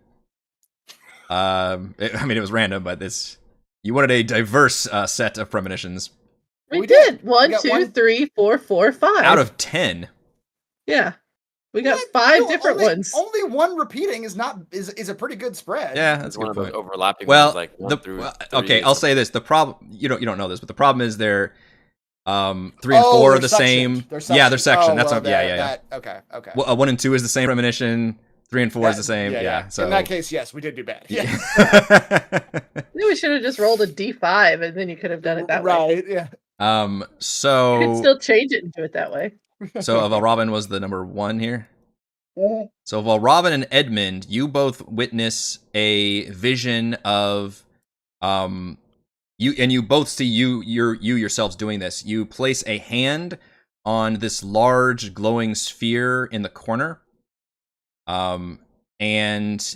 It was random, but you wanted a diverse set of premonitions. We did. We 1, got 2, 3, 4, 4, 5. Out of 10. Yeah. We got 5 different ones. Only one repeating is a pretty good spread. Yeah, that's a one good of those point. overlapping Well, ones, like 1 through 3 okay, I'll say this: the problem you don't know this, but the problem is they're 3 and 4 are the same. They're Yeah, they're sectioned. Oh, That's well, what, yeah. Okay. Well, 1 and 2 is the same premonition. 3 and 4 is the same. Yeah. So in that case, yes, we did do bad. Yeah. Maybe we should have just rolled a D5 and then you could have done it that way. Right. Yeah. So You could still change it and do it that way. So Valrobin was the number 1 here. Mhm. So Valrobin and Edmund, you both witness a vision of you both see you yourselves doing this. You place a hand on this large glowing sphere in the corner. And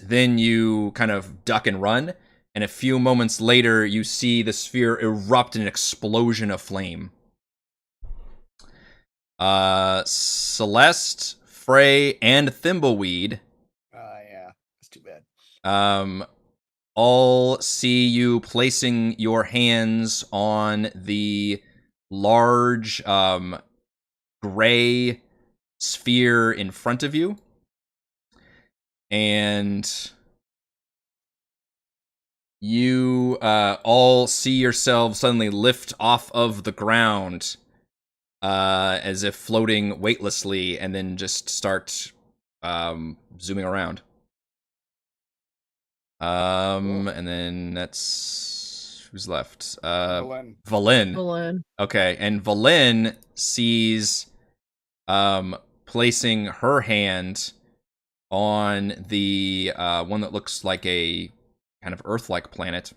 then you kind of duck and run, and a few moments later you see the sphere erupt in an explosion of flame. Celeste, Frey, and Thimbleweed Yeah, that's too bad. all see you placing your hands on the large gray sphere in front of you. And you all see yourselves suddenly lift off of the ground as if floating weightlessly, and then just start zooming around. And then that's who's left. Valen. Valen. Okay, and Valen sees placing her hand on the one that looks like a kind of Earth-like planet,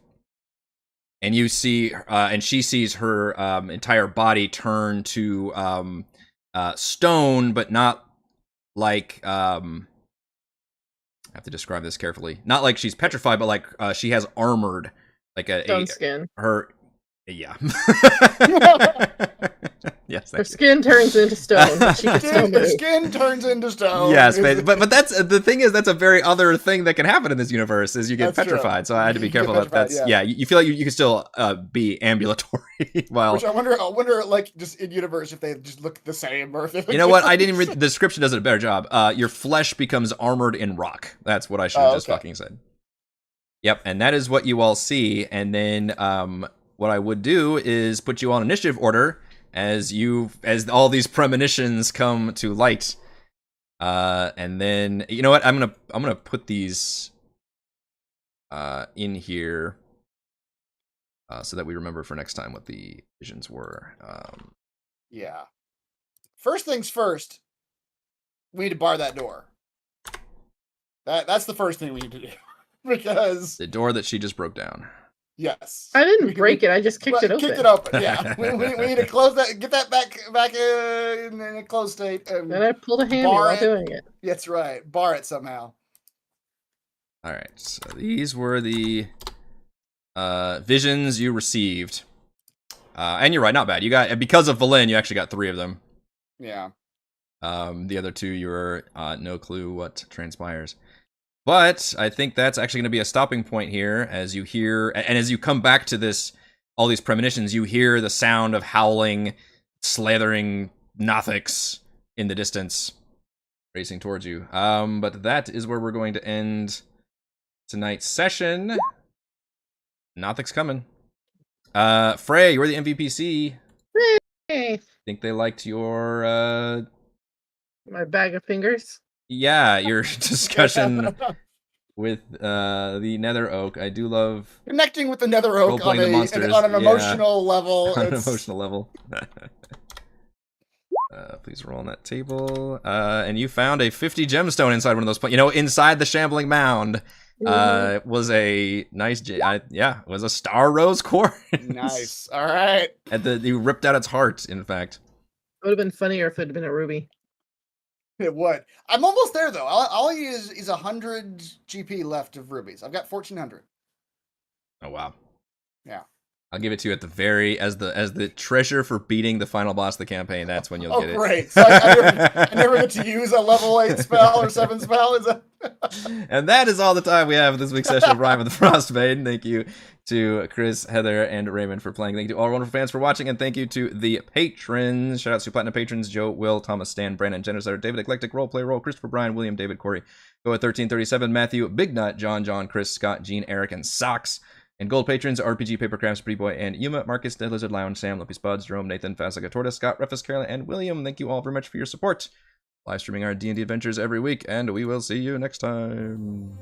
and you see, and she sees her entire body turn to stone, but not like I have to describe this carefully. Not like she's petrified, but like she has armored, like Stone skin. Yeah. Yes. Her skin turns into stone. But she can still move. Her skin turns into stone. Yes, but that's the thing is that's a very other thing that can happen in this universe is you get That's petrified. true. So I had to be careful that that's yeah. you feel like you can still be ambulatory while. Which I wonder, like, just in universe if they just look the same or if they. You know what? I didn't read the description. Does a better job. Your flesh becomes armored in rock. That's what I should have just fucking said. Yep, and that is what you all see. And then what I would do is put you on initiative order as all these premonitions come to light. And then you know what? I'm gonna put these in here so that we remember for next time what the visions were. Yeah. First things first, we need to bar that door. That's the first thing we need to do. Because The door that she just broke down. Yes. I didn't break it. I just kicked it open. Kicked it open. Yeah. we need to close that. Get that back in a closed state. And I pulled a hammy while doing it. That's right. Bar it somehow. All right. So these were the visions you received. And you're right, not bad. You got, because of Valin, you actually got 3 of them. Yeah. The other 2, you were no clue what transpires. But I think that's actually going to be a stopping point here, as you hear, and as you come back to this, all these premonitions, you hear the sound of howling, slathering Nothics in the distance, racing towards you. But that is where we're going to end tonight's session. Nothics coming. Frey, you're the MVPC. Hey. Think they liked your My bag of fingers. Yeah, your discussion with the Nether Oak. I do love connecting with the Nether Oak on, an emotional level. On an emotional level. Please roll on that table. And you found a 50 gemstone inside one of those. Inside the shambling mound was a nice. Was a star rose quartz. Nice. All right. You ripped out its heart. In fact, it would have been funnier if it had been a ruby. It would. I'm almost there though. All I use is 100 GP left of rubies. I've got 1,400. Oh wow. Yeah. I'll give it to you at the as the treasure for beating the final boss of the campaign. That's when you'll get it. Oh great! So I never get to use a level 8 spell or 7 spell. Is that? And that is all the time we have for this week's session of Rime of the Frostmaiden. Thank you to Chris, Heather, and Raymond for playing. Thank you to all our wonderful fans for watching, and thank you to the patrons. Shout out to Platinum patrons: Joe, Will, Thomas, Stan, Brandon, Genocider, David, Eclectic, Roleplay Roll, Christopher, Brian, William, David, Corey, Go at 1337, Matthew, Big Nut, John, Chris, Scott, Gene, Eric, and Socks. And gold patrons: RPG, Papercrafts, Pretty Boy, and Yuma, Marcus, Dead Lizard, Lounge, Sam, Lippy Spuds, Jerome, Nathan, Fasica, Tortoise, Scott, Refus, Carolyn, and William. Thank you all very much for your support. Live streaming our D&D adventures every week, and we will see you next time.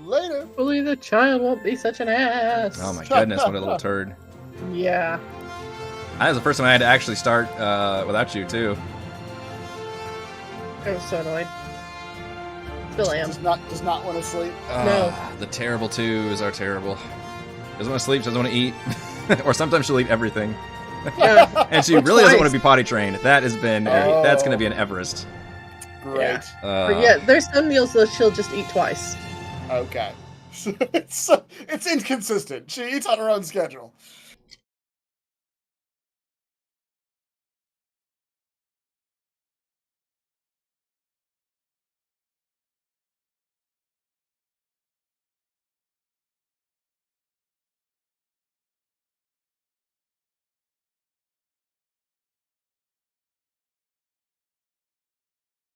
Later. Hopefully the child won't be such an ass. Oh my goodness, what a little turd. Yeah. That was the first time I had to actually start without you, too. I was so annoyed. Still am. Does not want to sleep. No. The terrible twos are terrible. Doesn't want to sleep, doesn't want to eat. Or sometimes she'll eat everything. Yeah. And she really doesn't want to be potty trained. That has been that's going to be an Everest. Great. But yeah, there's some meals that she'll just eat twice. Okay. It's inconsistent. She eats on her own schedule.